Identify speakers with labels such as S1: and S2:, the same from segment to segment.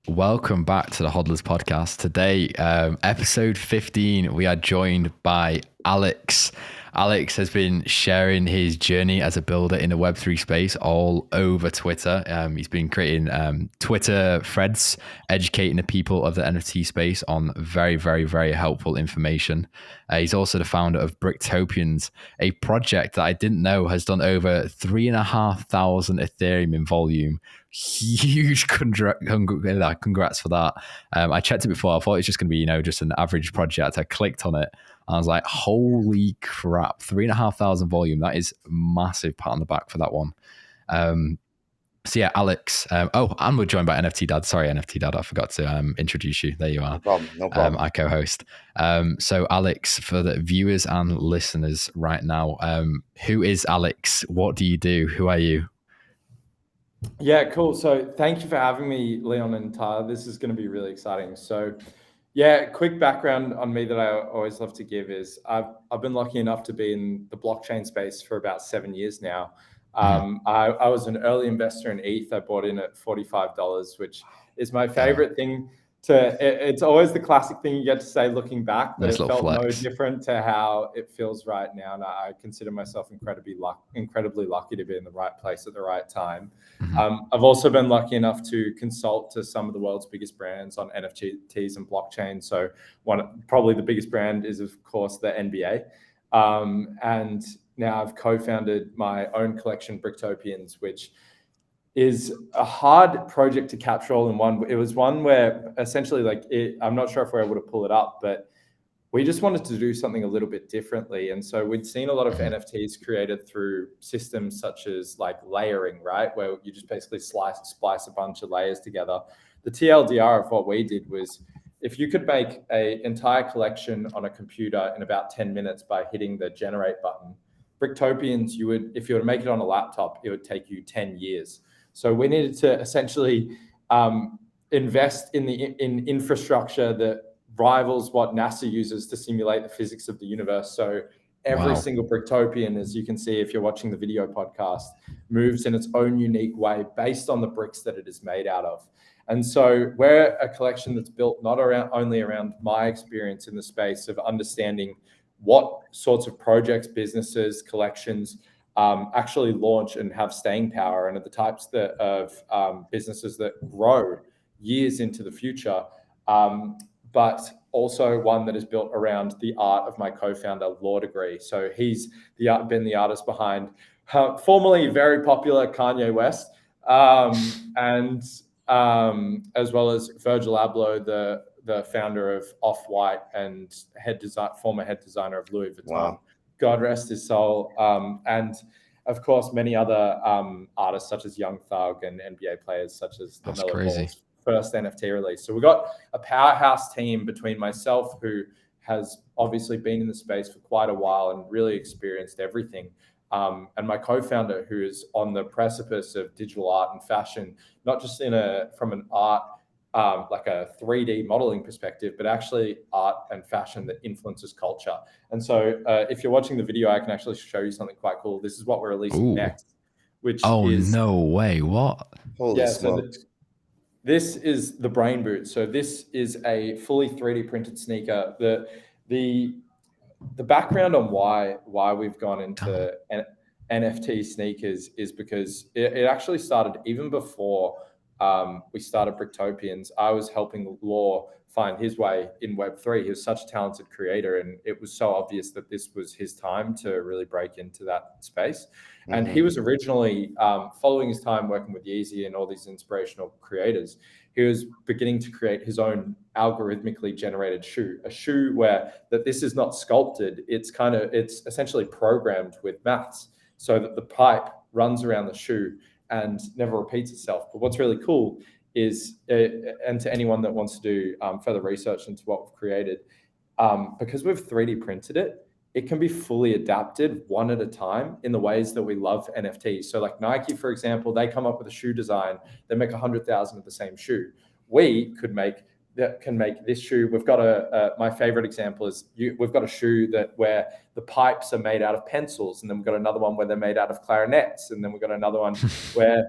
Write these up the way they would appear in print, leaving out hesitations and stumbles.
S1: Welcome back to the Hodlers Podcast. Today, episode 15, we are joined by Alex. Alex has been sharing his journey as a builder in the Web3 space all over Twitter. He's been creating Twitter threads, educating the people of the NFT space on very, very, very helpful information. He's also the founder of Bricktopians, a project that I didn't know has done over 3,500 Ethereum in volume. Huge congrats for that. I checked it before. I thought it was just going to be, just an average project. I clicked on it and I was like, holy crap, 3,500 volume. That is massive pat on the back for that one. So yeah, Alex. And we're joined by NFT Dad. Sorry, NFT Dad. I forgot to introduce you. There you are.
S2: No problem.
S1: I co-host. So Alex, for the viewers and listeners right now, who is Alex? What do you do? Who are you?
S3: Yeah, cool. So thank you for having me, Leon and Tyler. This is going to be really exciting. So yeah, quick background on me that I always love to give is I've been lucky enough to be in the blockchain space for about 7 years now. I was an early investor in ETH. I bought in at $45, which is my favorite thing. It's always the classic thing you get to say looking back, but
S1: Nice
S3: it felt
S1: flex.
S3: no different to how it feels right now. And I consider myself incredibly lucky to be in the right place at the right time. I've also been lucky enough to consult to some of the world's biggest brands on NFTs and blockchain. So probably the biggest brand is, of course, the NBA. And now I've co-founded my own collection, Bricktopians, which is a hard project to capture all in one. It was one where essentially, I'm not sure if we're able to pull it up, but we just wanted to do something a little bit differently. And so we'd seen a lot of NFTs created through systems such as like layering, right? Where you just basically splice a bunch of layers together. The TLDR of what we did was if you could make an entire collection on a computer in about 10 minutes by hitting the generate button, Bricktopians, if you were to make it on a laptop, it would take you 10 years. So we needed to essentially invest in infrastructure that rivals what NASA uses to simulate the physics of the universe. So every single Bricktopian, as you can see if you're watching the video podcast, moves in its own unique way based on the bricks that it is made out of. And so we're a collection that's built not only around my experience in the space of understanding what sorts of projects, businesses, collections actually launch and have staying power and are the types of businesses that grow years into the future, but also one that is built around the art of my co-founder, Law Degree. So he's been the artist behind formerly very popular Kanye West, and as well as Virgil Abloh, the founder of Off-White and former head designer of Louis Vuitton.
S2: Wow.
S3: God rest his soul. And of course, many other artists such as Young Thug and NBA players such as LaMelo Ball's first NFT release. So we got a powerhouse team between myself, who has obviously been in the space for quite a while and really experienced everything, and my co-founder, who is on the precipice of digital art and fashion, not just from an art like a 3D modeling perspective, but actually art and fashion that influences culture. And so if you're watching the video, I can actually show you something quite cool. This is what we're releasing next, which is...
S1: no way, what?
S2: Holy smokes.
S3: So this is the Brain Boot. So this is a fully 3D printed sneaker. The background on why we've gone into NFT sneakers is because it actually started even before we started Bricktopians. I was helping Law find his way in Web3. He was such a talented creator, and it was so obvious that this was his time to really break into that space. And he was originally following his time working with Yeezy and all these inspirational creators. He was beginning to create his own algorithmically generated shoe, a shoe where this is not sculpted. It's essentially programmed with maths so that the pipe runs around the shoe and never repeats itself. But what's really cool is, and to anyone that wants to do further research into what we've created, because we've 3D printed it, it can be fully adapted one at a time in the ways that we love NFTs. So like Nike, for example, they come up with a shoe design, they make 100,000 of the same shoe. We can make this shoe. We've got my favorite example is we've got a shoe where the pipes are made out of pencils, and then we've got another one where they're made out of clarinets, and then we've got another one where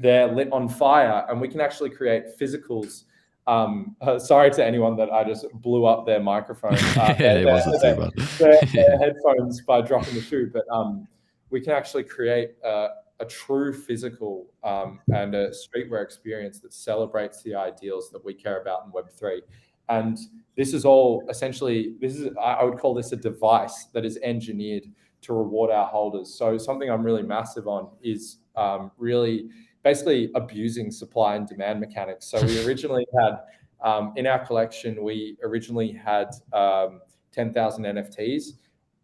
S3: they're lit on fire, and we can actually create physicals. Sorry to anyone that I just blew up their microphone.
S1: It wasn't too bad.
S3: Their headphones by dropping the shoe, but we can actually create a true physical and a streetwear experience that celebrates the ideals that we care about in Web3. And this is all essentially, I would call this a device that is engineered to reward our holders. So something I'm really massive on is really basically abusing supply and demand mechanics. So we originally had, in our collection, we originally had 10,000 NFTs.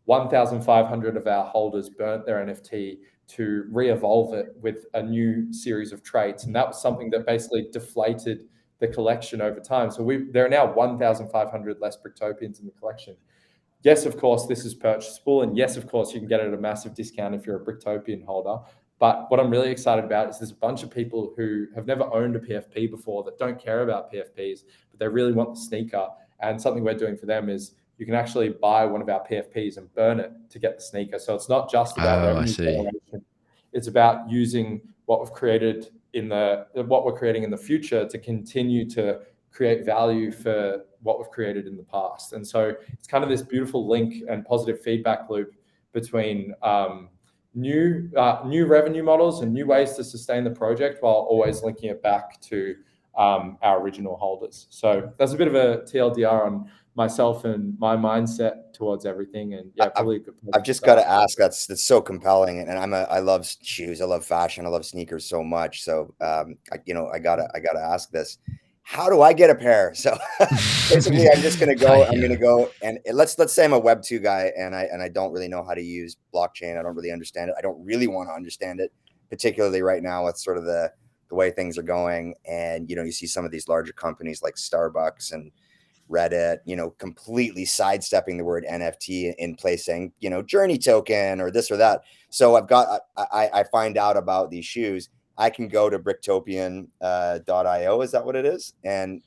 S3: 1,500 of our holders burnt their NFT to re-evolve it with a new series of traits. And that was something that basically deflated the collection over time. So there are now 1,500 less Bricktopians in the collection. Yes, of course, this is purchasable. And yes, of course, you can get it at a massive discount if you're a Bricktopian holder. But what I'm really excited about is there's a bunch of people who have never owned a PFP before that don't care about PFPs, but they really want the sneaker. And something we're doing for them is you can actually buy one of our PFPs and burn it to get the sneaker. So it's not just about revenue generation. It's about using what we've created what we're creating in the future to continue to create value for what we've created in the past. And so it's kind of this beautiful link and positive feedback loop between new revenue models and new ways to sustain the project while always linking it back to our original holders. So that's a bit of a TLDR on myself and my mindset towards everything. And yeah, probably a good place.
S2: I've just got to ask, that's so compelling. And I love shoes. I love fashion. I love sneakers so much. So, I gotta ask this. How do I get a pair? So basically I'm just going to go and let's say I'm a Web 2 guy and I don't really know how to use blockchain. I don't really understand it. I don't really want to understand it, particularly right now with sort of the way things are going. And, you see some of these larger companies like Starbucks and Reddit, completely sidestepping the word NFT in place saying, journey token or this or that. So I find out about these shoes. I can go to bricktopian.io. Is that what it is? And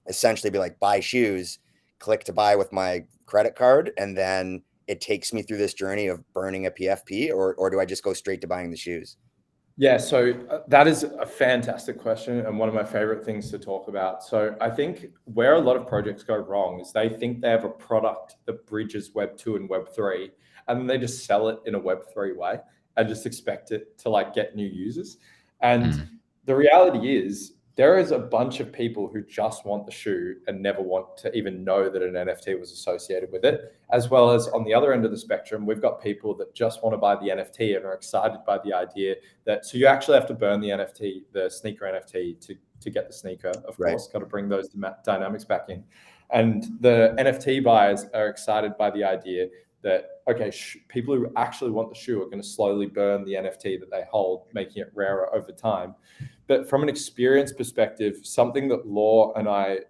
S2: essentially be like, buy shoes, click to buy with my credit card. And then it takes me through this journey of burning a PFP, or do I just go straight to buying the shoes?
S3: Yeah, so that is a fantastic question and one of my favorite things to talk about. So I think where a lot of projects go wrong is they think they have a product that bridges Web 2 and Web 3, and then they just sell it in a Web 3 way and just expect it to get new users. And the reality is there is a bunch of people who just want the shoe and never want to even know that an NFT was associated with it. As well as on the other end of the spectrum, we've got people that just want to buy the NFT and are excited by the idea that, so you actually have to burn the NFT, the sneaker NFT to get the sneaker, of course, got to bring those dynamics back in. And the NFT buyers are excited by the idea that, okay, people who actually want the shoe are going to slowly burn the NFT that they hold, making it rarer over time. But from an experience perspective, something that Law and I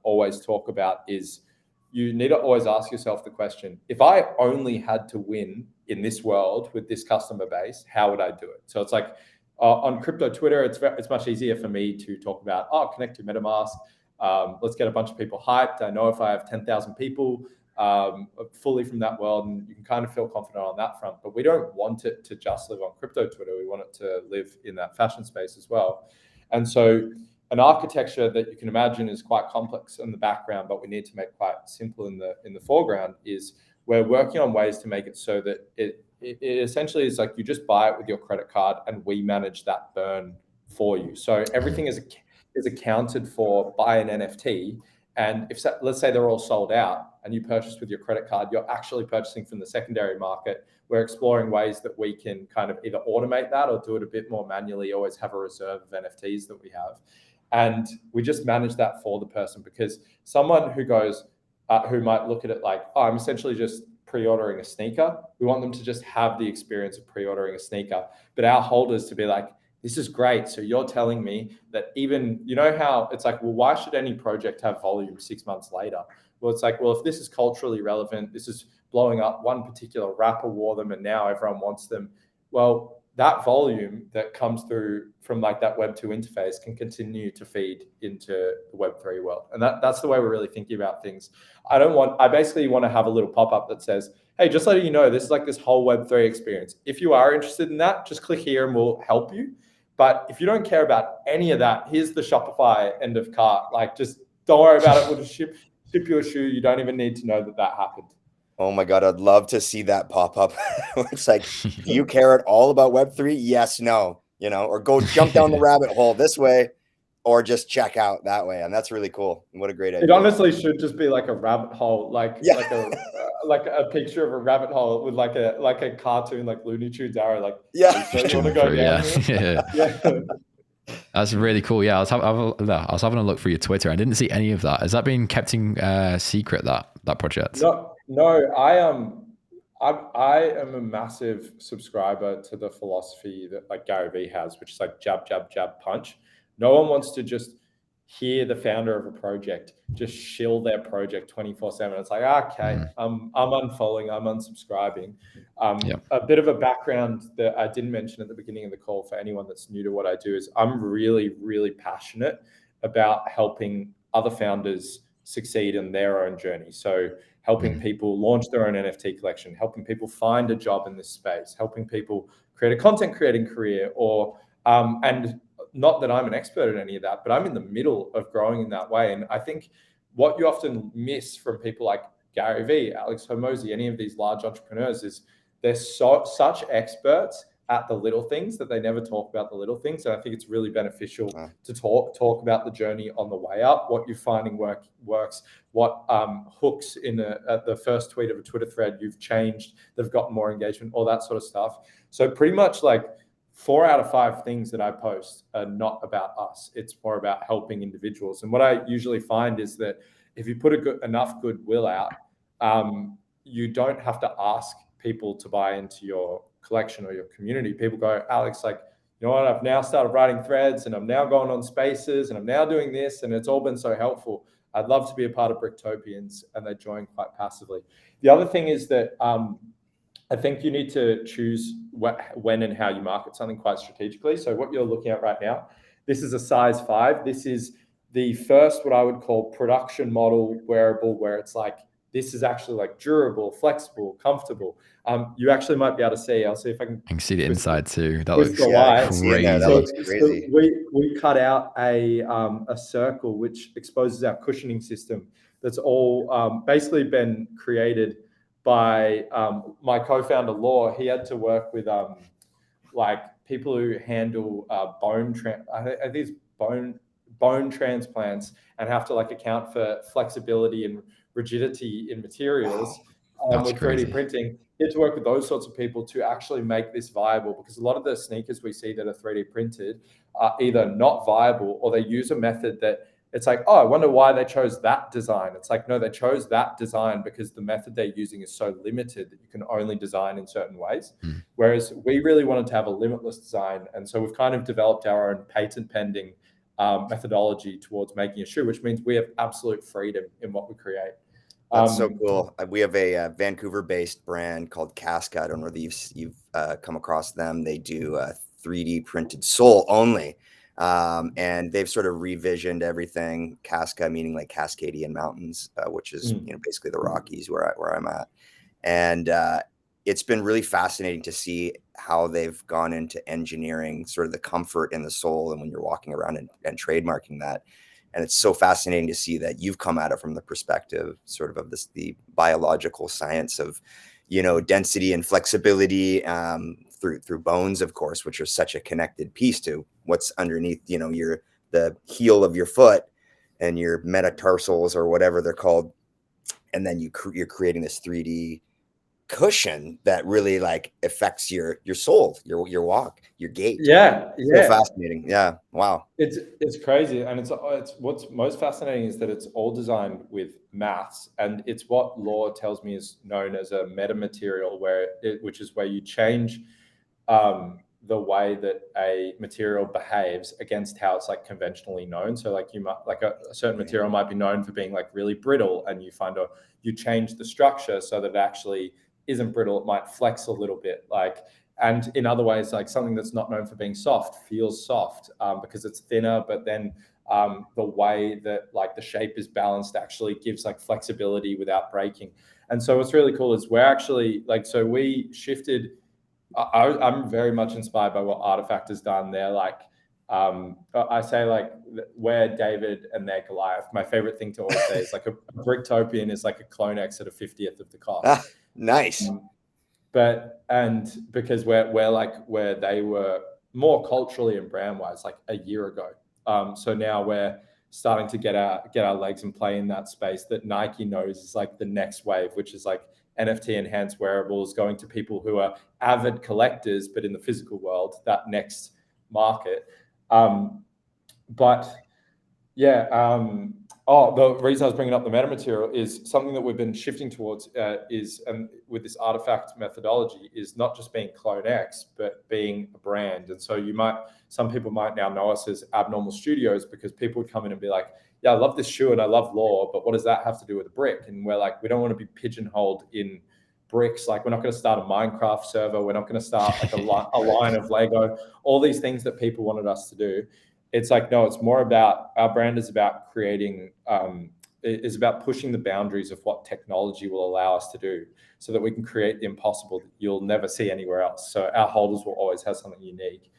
S3: always talk about is you need to always ask yourself the question, if I only had to win in this world with this customer base, how would I do it? So it's like on crypto Twitter, it's much easier for me to talk about, connect to MetaMask. Let's get a bunch of people hyped. I know if I have 10,000 people fully from that world, and you can kind of feel confident on that front. But we don't want it to just live on crypto Twitter. We want it to live in that fashion space as well. And so an architecture that you can imagine is quite complex in the background, but we need to make quite simple in the foreground is we're working on ways to make it so that it essentially is like you just buy it with your credit card and we manage that burn for you. So everything is accounted for by an NFT. And if, let's say they're all sold out and you purchase with your credit card, you're actually purchasing from the secondary market. We're exploring ways that we can kind of either automate that or do it a bit more manually, always have a reserve of NFTs that we have. And we just manage that for the person, because someone who goes, who might look at it like, I'm essentially just pre-ordering a sneaker. We want them to just have the experience of pre-ordering a sneaker, but our holders to be like, this is great. So you're telling me that even, how it's like, well, why should any project have volume 6 months later? Well, it's like, well, if this is culturally relevant, this is blowing up, one particular rapper wore them and now everyone wants them. Well, that volume that comes through from like that Web 2 interface can continue to feed into the Web 3 world. And that's the way we're really thinking about things. I basically want to have a little pop-up that says, hey, just letting you know, this is like this whole Web 3 experience. If you are interested in that, just click here and we'll help you. But if you don't care about any of that, here's the Shopify end of cart. Like, just don't worry about it. We'll just ship you a shoe. You don't even need to know that happened.
S2: Oh my God, I'd love to see that pop up. It's like, do you care at all about Web3? Yes, no, or go jump down the rabbit hole this way, or just check out that way. And that's really cool. What a great idea.
S3: It honestly should just be like a rabbit hole, like a picture of a rabbit hole with like a cartoon, like Looney Tunes arrow, like,
S2: yeah.
S3: So you want to go down
S1: here? Yeah. That's really cool. Yeah, I was having a look through your Twitter. I didn't see any of that. Has that been kept in secret, that project?
S3: No. I am a massive subscriber to the philosophy that like Gary Vee has, which is like jab, jab, jab, punch. No one wants to just hear the founder of a project just shill their project 24/7. It's like, okay, I'm unfollowing, I'm unsubscribing. A bit of a background that I didn't mention at the beginning of the call for anyone that's new to what I do is I'm really, really passionate about helping other founders succeed in their own journey. So helping people launch their own NFT collection, helping people find a job in this space, helping people create a content creating career, or and not that I'm an expert at any of that, but I'm in the middle of growing in that way. And I think what you often miss from people like Gary Vee, Alex Hormozi, any of these large entrepreneurs is they're such experts at the little things that they never talk about the little things. And I think it's really beneficial to talk about the journey on the way up, what you're finding works, what hooks in the first tweet of a Twitter thread you've changed, they've gotten more engagement, all that sort of stuff. So pretty much like 4 out of 5 things that I post are not about us. It's more about helping individuals. And what I usually find is that if you put enough goodwill out, you don't have to ask people to buy into your collection or your community. People go, Alex, like, you know what? I've now started writing threads and I'm now going on spaces and I'm now doing this. And it's all been so helpful. I'd love to be a part of Bricktopians, and they join quite passively. The other thing is that I think you need to choose when and how you market something quite strategically. So what you're looking at right now, this is a size 5. This is the first, what I would call production model wearable, where it's like, this is actually like durable, flexible, comfortable. You actually might be able to see. I'll see if I can
S1: see the inside too. That
S3: looks
S1: crazy.
S2: That looks crazy.
S3: So we cut out a circle which exposes our cushioning system. That's all basically been created by my co-founder Law. He had to work with like people who handle bone transplants and have to like account for flexibility and rigidity in materials. With 3D printing, you have to work with those sorts of people to actually make this viable, because a lot of the sneakers we see that are 3D printed are either not viable or they use a method that it's like, oh, I wonder why they chose that design. It's like, no, they chose that design because the method they're using is so limited that you can only design in certain ways. Whereas we really wanted to have a limitless design. And so we've kind of developed our own patent pending methodology towards making a shoe, which means we have absolute freedom in what we create.
S2: That's so cool. We have a Vancouver-based brand called Casca. I don't know whether you've come across them. They do 3D printed sole only. And they've sort of revisioned everything. Casca meaning like Cascadian Mountains, which is basically the Rockies where I'm at. And it's been really fascinating to see how they've gone into engineering sort of the comfort in the sole and when you're walking around and trademarking that. And it's so fascinating to see that you've come at it from the perspective sort of the biological science of, density and flexibility through bones, of course, which are such a connected piece to what's underneath, the heel of your foot and your metatarsals or whatever they're called. And then you're creating this 3D cushion that really like affects your soul, your walk, your gait.
S3: Yeah.
S2: So fascinating. Yeah. Wow.
S3: It's crazy. And it's what's most fascinating is that it's all designed with maths, and it's what Law tells me is known as a metamaterial, which is where you change the way that a material behaves against how it's like conventionally known. So like you might like a certain material might be known for being like really brittle, and you change the structure so that it actually isn't brittle. It might flex a little bit, and in other ways, like something that's not known for being soft feels soft because it's thinner, but then the way that like the shape is balanced actually gives like flexibility without breaking. And so what's really cool is we're actually we shifted I'm very much inspired by what Artifact has done. They're like, I say like we're David and they're Goliath. My favorite thing to always say is like a Bricktopian is like a Clonex at a 50th of the cost.
S2: Nice.
S3: And because we're like where they were more culturally and brand wise like a year ago. So now we're starting to get our legs and play in that space that Nike knows is like the next wave, which is like NFT enhanced wearables, going to people who are avid collectors, but in the physical world, that next market. But yeah, the reason I was bringing up the metamaterial is something that we've been shifting towards with this Artifact methodology is not just being CloneX, but being a brand. And so some people might now know us as Abnormal Studios because people would come in and be like, yeah, I love this shoe and I love lore, but what does that have to do with a brick? And we're like, we don't want to be pigeonholed in bricks. Like, we're not going to start a Minecraft server. We're not going to start like a line of Lego, all these things that people wanted us to do. It's like, no, it's more about, our brand is about creating, is about pushing the boundaries of what technology will allow us to do so that we can create the impossible that you'll never see anywhere else. So our holders will always have something unique.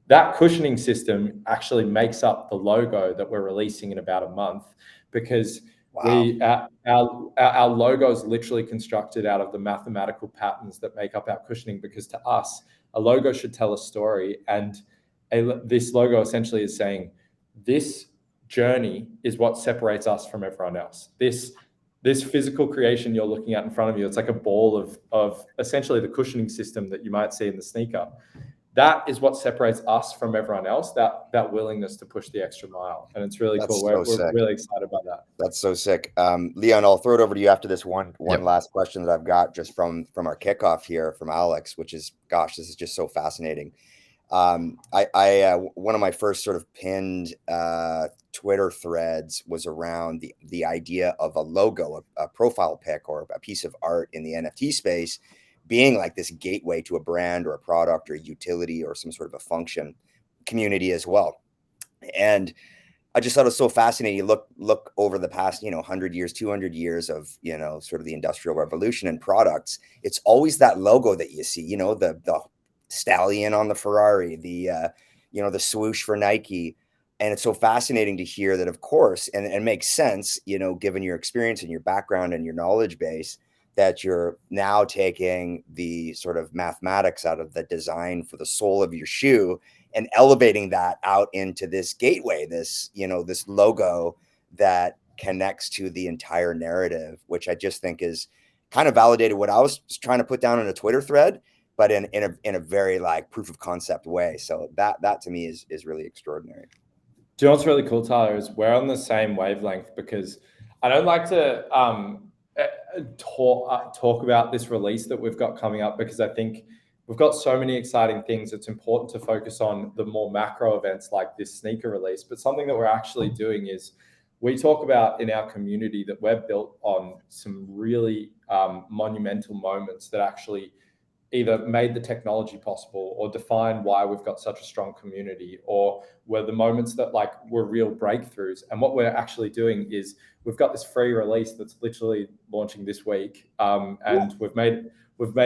S3: That cushioning system actually makes up the logo that we're releasing in about a month, because our logo is literally constructed out of the mathematical patterns that make up our cushioning, because to us, a logo should tell a story. And this logo essentially is saying this journey is what separates us from everyone else. This physical creation you're looking at in front of you, it's like a ball of essentially the cushioning system that you might see in the sneaker. That is what separates us from everyone else, that willingness to push the extra mile. And it's really cool. We're really excited about that.
S2: That's so sick. Leon, I'll throw it over to you after this one last question that I've got just from our kickoff here from Alex, which is, gosh, this is just so fascinating. One of my first sort of pinned Twitter threads was around the idea of a logo, a profile pic or a piece of art in the NFT space being like this gateway to a brand or a product or a utility or some sort of a function community as well. And I just thought it was so fascinating. You look over the past, 100 years, 200 years of, sort of the industrial revolution and products. It's always that logo that you see, the stallion on the Ferrari, the swoosh for Nike. And it's so fascinating to hear that, of course, and it makes sense, given your experience and your background and your knowledge base, that you're now taking the sort of mathematics out of the design for the sole of your shoe and elevating that out into this gateway, this logo that connects to the entire narrative, which I just think is kind of validated what I was trying to put down in a Twitter thread, but in a very like proof of concept way. So that to me is really extraordinary.
S3: Do you know what's really cool, Tyler, is we're on the same wavelength, because I don't like to talk about this release that we've got coming up, because I think we've got so many exciting things. It's important to focus on the more macro events like this sneaker release. But something that we're actually doing is we talk about in our community that we're built on some really monumental moments that actually either made the technology possible or define why we've got such a strong community, or were the moments that like were real breakthroughs. And what we're actually doing is we've got this free release that's literally launching this week. And we've made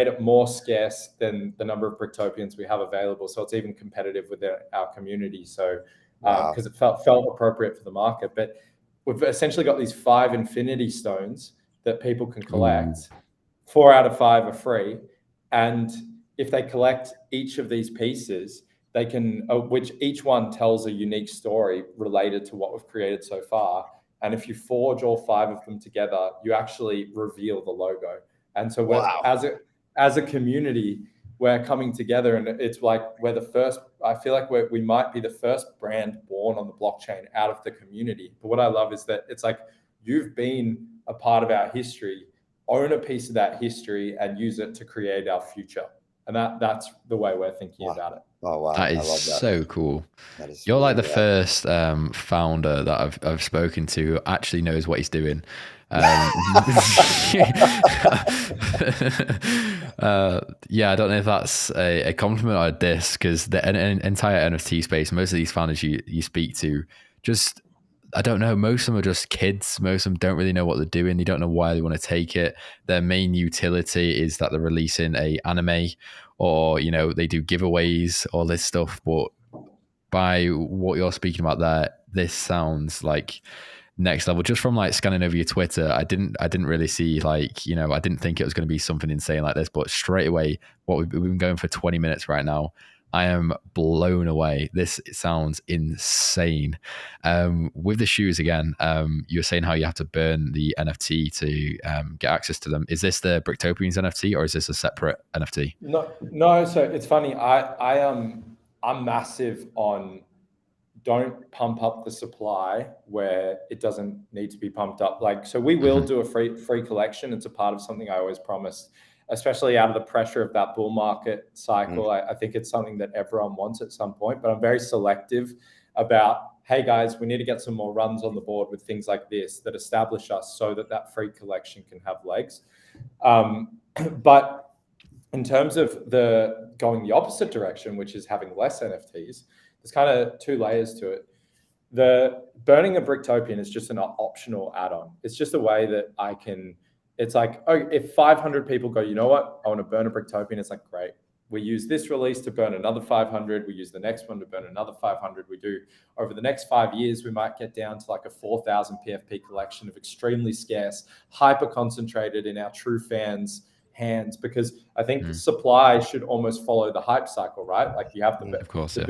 S3: it more scarce than the number of Bricktopians we have available. So it's even competitive with our community. So because it felt appropriate for the market. But we've essentially got these 5 infinity stones that people can collect. 4 out of 5 are free. And if they collect each of these pieces, they can, which each one tells a unique story related to what we've created so far. And if you forge all 5 of them together, you actually reveal the logo. And so as a community, we're coming together, and it's like we're the first. I feel like we might be the first brand born on the blockchain out of the community. But what I love is that it's like you've been a part of our history. Own a piece of that history and use it to create our future. And that's the way we're thinking about it.
S2: Oh, wow.
S1: That is so cool. You're like the first founder that I've spoken to who actually knows what he's doing. Yeah, I don't know if that's a compliment or a diss, because the entire NFT space, most of these founders you speak to, just, I don't know, most of them are just kids. Most of them don't really know what they're doing. They don't know why they want to take it. Their main utility is that they're releasing a anime or, you know, they do giveaways, all this stuff. But by what you're speaking about there, this sounds like next level. Just from like scanning over your Twitter, I didn't really see, like, you know, I didn't think it was going to be something insane like this, but straight away, we've been going for 20 minutes right now. I am blown away. This sounds insane. With the shoes again, you were saying how you have to burn the NFT to get access to them. Is this the Bricktopians NFT, or is this a separate NFT?
S3: No. So it's funny. I'm massive on don't pump up the supply where it doesn't need to be pumped up. Like, so we will do a free collection. It's a part of something I always promised, especially out of the pressure of that bull market cycle. I think it's something that everyone wants at some point, but I'm very selective about, hey guys, we need to get some more runs on the board with things like this that establish us so that that free collection can have legs. But in terms of going the opposite direction, which is having less NFTs, there's kind of two layers to it. The burning a Bricktopian is just an optional add-on. It's just a way that I can, it's like, oh, if 500 people go, you know what, I want to burn a Bricktopian, it's like, great. We use this release to burn another 500. We use the next one to burn another 500. We do, over the next 5 years, we might get down to like a 4,000 PFP collection of extremely scarce, hyper concentrated in our true fans' hands, because I think supply should almost follow the hype cycle, right? Like you have the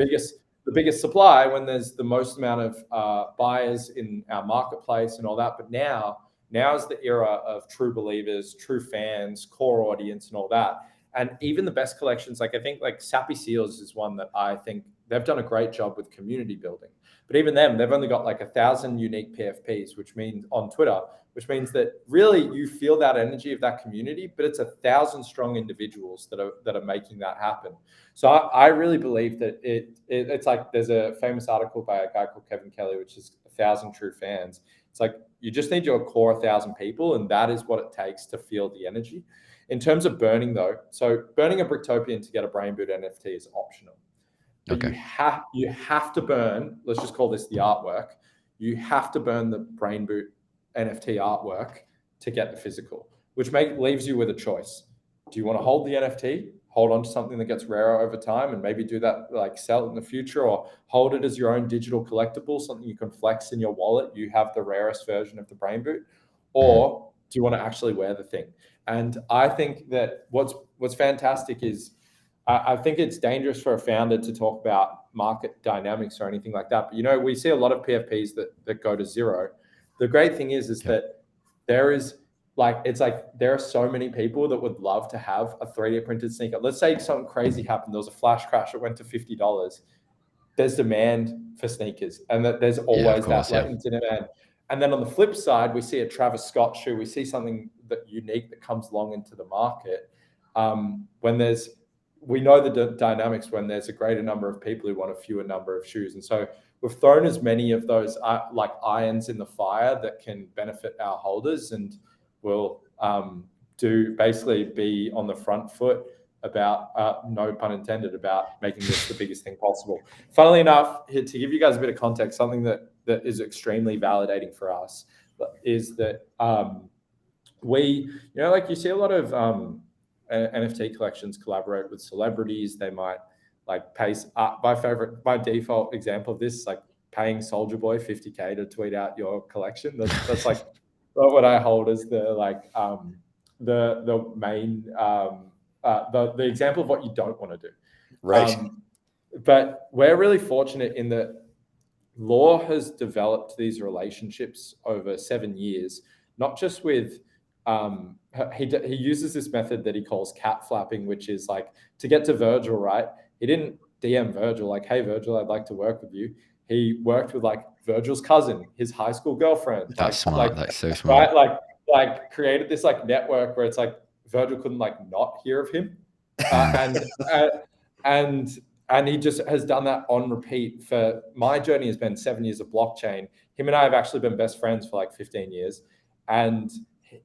S3: biggest supply when there's the most amount of buyers in our marketplace and all that. But now is the era of true believers, true fans, core audience, and all that. And even the best collections, like I think like Sappy Seals is one that I think they've done a great job with community building. But even them, they've only got like 1,000 unique PFPs, which means on Twitter, which means that really you feel that energy of that community, but it's 1,000 strong individuals that are making that happen. So I really believe that it's like, there's a famous article by a guy called Kevin Kelly, which is 1,000 true fans. It's like, you just need your core 1,000 people, and that is what it takes to feel the energy. In terms of burning though, so burning a Bricktopian to get a Brain Boot NFT is optional. But you have to burn, let's just call this the artwork. You have to burn the Brain Boot NFT artwork to get the physical, which leaves you with a choice. Do you want to hold the NFT, hold on to something that gets rarer over time and maybe do that, like sell it in the future, or hold it as your own digital collectible, something you can flex in your wallet? You have the rarest version of the Brain Boot, or do you want to actually wear the thing? And I think that what's fantastic is, I think it's dangerous for a founder to talk about market dynamics or anything like that. But, you know, we see a lot of PFPs that go to zero. The great thing is that there is there are so many people that would love to have a 3D printed sneaker. Let's say something crazy happened. There was a flash crash. It went to $50. There's demand for sneakers, and that there's always that latent demand. And then on the flip side, we see a Travis Scott shoe. We see something that unique that comes along into the market. We know the dynamics when there's a greater number of people who want a fewer number of shoes. And so we've thrown as many of those like irons in the fire that can benefit our holders, and we'll basically be on the front foot about, no pun intended, about making this the biggest thing possible. Funnily enough, to give you guys a bit of context, something that is extremely validating for us is that like you see a lot of NFT collections collaborate with celebrities. They might like pay, my default example of this is like paying Soulja Boy $50K to tweet out your collection. That's like what I hold as the main the example of what you don't want to do.
S2: Right.
S3: But we're really fortunate in that Law has developed these relationships over 7 years, not just with he uses this method that he calls cat flapping, which is like to get to Virgil, right? He didn't DM Virgil like, hey Virgil, I'd like to work with you. He worked with like Virgil's cousin, his high school girlfriend.
S1: That's smart. That's so smart.
S3: Right? Like created this like network where it's like Virgil couldn't like not hear of him, and he just has done that on repeat. For my journey has been 7 years of blockchain. Him and I have actually been best friends for like 15 years. And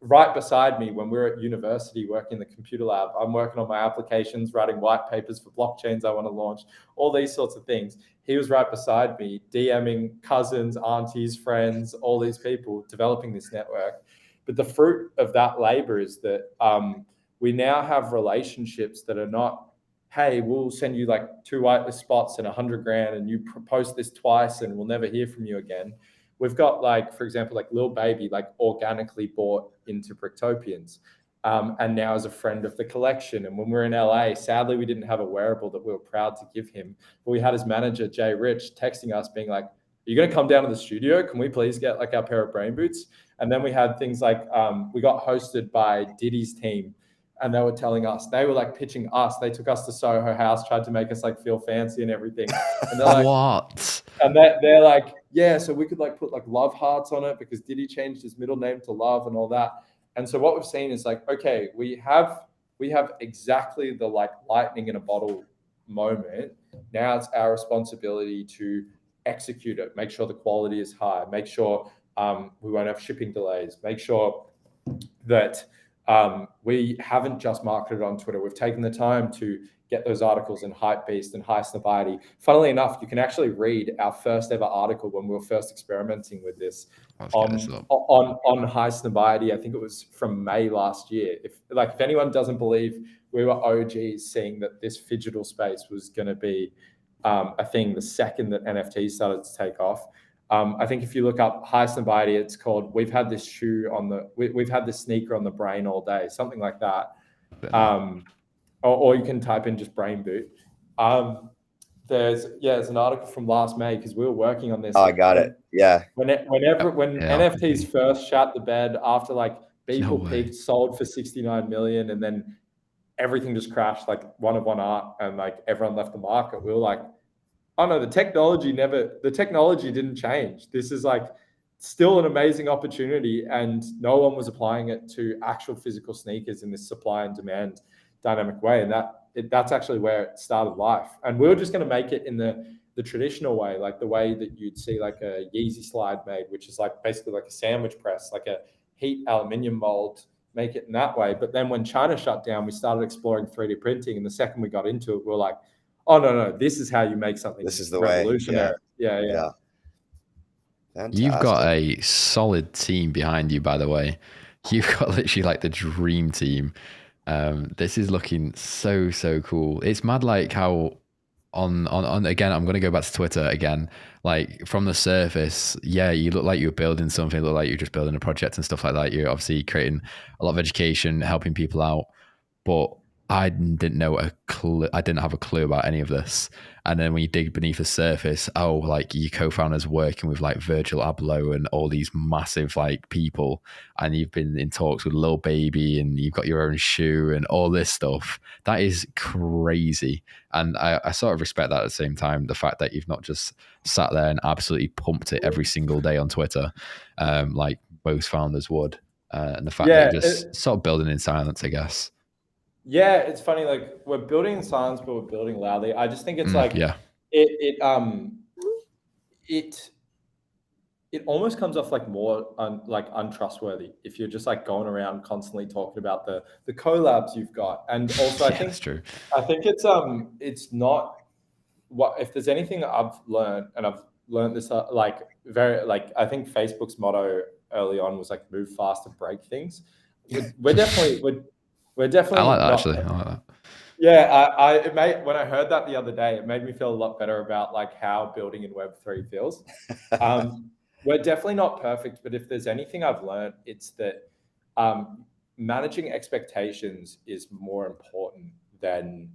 S3: right beside me, when we're at university working in the computer lab, I'm working on my applications, writing white papers for blockchains I want to launch, all these sorts of things. He was right beside me, DMing cousins, aunties, friends, all these people, developing this network. But the fruit of that labor is that we now have relationships that are not hey, we'll send you like 2 whitelist spots and $100,000 and you post this twice and we'll never hear from you again. We've got like, for example, like Lil Baby, like organically bought into Bricktopians. And now is a friend of the collection. And when we were in LA, sadly, we didn't have a wearable that we were proud to give him. But we had his manager, Jay Rich, texting us being like, are you going to come down to the studio? Can we please get like our pair of brain boots? And then we had things like, we got hosted by Diddy's team. And they were telling us, they were like pitching us. They took us to Soho House, tried to make us like feel fancy and everything. And they're like,
S1: what?
S3: And they're like, yeah, so we could like put like love hearts on it because Diddy changed his middle name to Love and all that. And so what we've seen is like, okay, we have exactly the like lightning in a bottle moment. Now it's our responsibility to execute it, make sure the quality is high, make sure we won't have shipping delays, make sure that we haven't just marketed on Twitter. We've taken the time to get those articles in Hypebeast and Highsnobiety. Funnily enough, you can actually read our first ever article when we were first experimenting with this on Highsnobiety. I think it was from May last year. If anyone doesn't believe we were OGs seeing that this phygital space was going to be a thing the second that NFTs started to take off. I think if you look up Highsnobiety, it's called "We've had this shoe on the we've had this sneaker on the brain all day," something like that. Or you can type in just brain boot. There's an article from last May because we were working on this.
S2: Oh, I got it. Yeah.
S3: When NFTs first shot the bed after like Beeple peaked, sold for 69 million, and then everything just crashed like one of one art, and like everyone left the market. We were like, oh no, the technology didn't change. This is like still an amazing opportunity, and no one was applying it to actual physical sneakers in this supply and demand dynamic way. And that's actually where it started life. And we were just going to make it in the traditional way, like the way that you'd see like a Yeezy slide made, which is like basically like a sandwich press, like a heat aluminium mold, make it in that way. But then when China shut down, we started exploring 3D printing. And the second we got into it, we were like, oh no, this is how you make something.
S2: This is the
S3: revolutionary.
S2: way.
S3: Yeah.
S2: Fantastic.
S1: You've got a solid team behind you, by the way. You've got literally like the dream team. This is looking so cool. It's mad like how on again, I'm going to go back to Twitter again, like from the surface, yeah, you look like you're building something, look like you're just building a project and stuff like that. You're obviously creating a lot of education, helping people out, but I didn't have a clue about any of this. And then when you dig beneath the surface, like your co-founder's working with like Virgil Abloh and all these massive like people, and you've been in talks with Lil Baby, and you've got your own shoe and all this stuff. That is crazy. And I sort of respect that at the same time, the fact that you've not just sat there and absolutely pumped it every single day on Twitter, like most founders would. And the fact that you're just sort of building in silence, I guess.
S3: Yeah, it's funny. Like we're building in silence, but we're building loudly. I just think it's it almost comes off like more untrustworthy if you're just like going around constantly talking about the collabs you've got. And also, I think
S1: that's true.
S3: I think it's not what if there's anything that I've learned, and I've learned this I think Facebook's motto early on was like move fast and break things. We're definitely. I
S1: like that, actually. I like that.
S3: Yeah, when I heard that the other day, it made me feel a lot better about like how building in Web3 feels. We're definitely not perfect, but if there's anything I've learned, it's that managing expectations is more important than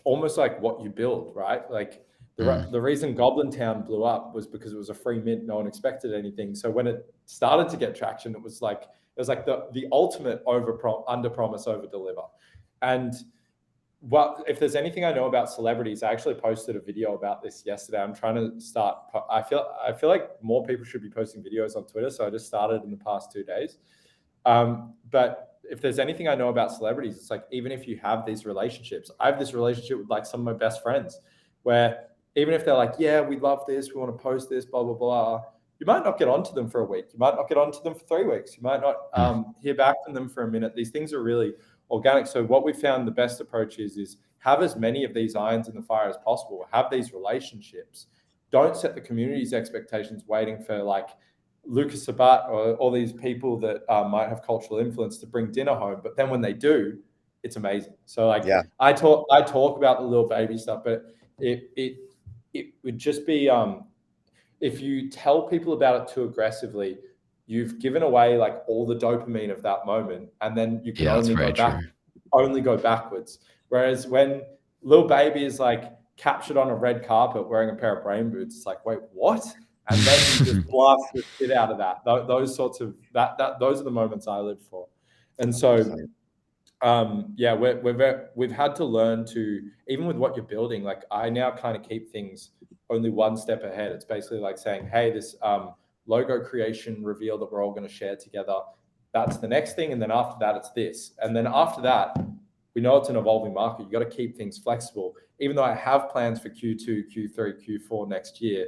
S3: almost like what you build, right? Like the reason Goblin Town blew up was because it was a free mint. No one expected anything. So when it started to get traction, it was like the ultimate under promise, over deliver. And if there's anything I know about celebrities, I actually posted a video about this yesterday. I'm trying to start. I feel like more people should be posting videos on Twitter, so I just started in the past 2 days. But if there's anything I know about celebrities, it's like even if you have these relationships, I have this relationship with like some of my best friends, where even if they're like, yeah, we love this, we want to post this, blah blah blah. You might not get onto them for a week. You might not get onto them for 3 weeks. You might not hear back from them for a minute. These things are really organic. So what we found the best approach is have as many of these irons in the fire as possible. Have these relationships. Don't set the community's expectations waiting for like Lucas Sabat or all these people that might have cultural influence to bring dinner home. But then when they do, it's amazing. So like,
S2: Yeah.
S3: I talk about the little baby stuff, but it would just be, if you tell people about it too aggressively, you've given away like all the dopamine of that moment, and then you can
S1: Yeah, that's
S3: only
S1: very
S3: go back,
S1: true.
S3: only go backwards. Whereas when little baby is like captured on a red carpet wearing a pair of brain boots, it's like, wait, what? And then you just blast the shit out of that. Those sorts of those are the moments I live for. And so, yeah, we've had to learn to, even with what you're building, like I now kind of keep things only one step ahead. It's basically like saying, hey, this logo creation reveal that we're all going to share together, that's the next thing. And then after that, it's this. And then after that, we know it's an evolving market. You got to keep things flexible. Even though I have plans for Q2, Q3, Q4 next year,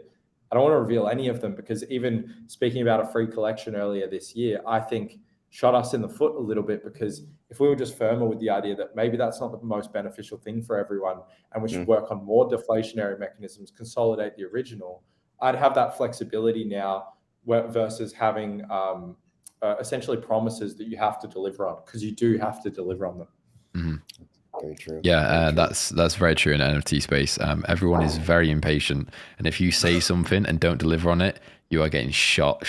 S3: I don't want to reveal any of them, because even speaking about a free collection earlier this year, I think shot us in the foot a little bit, because if we were just firmer with the idea that maybe that's not the most beneficial thing for everyone and we should work on more deflationary mechanisms, consolidate the original, I'd have that flexibility now versus having essentially promises that you have to deliver on, because you do have to deliver on them.
S2: Very true.
S1: Yeah, that's very true in NFT space. Everyone is very impatient, and if you say something and don't deliver on it, you are getting shot.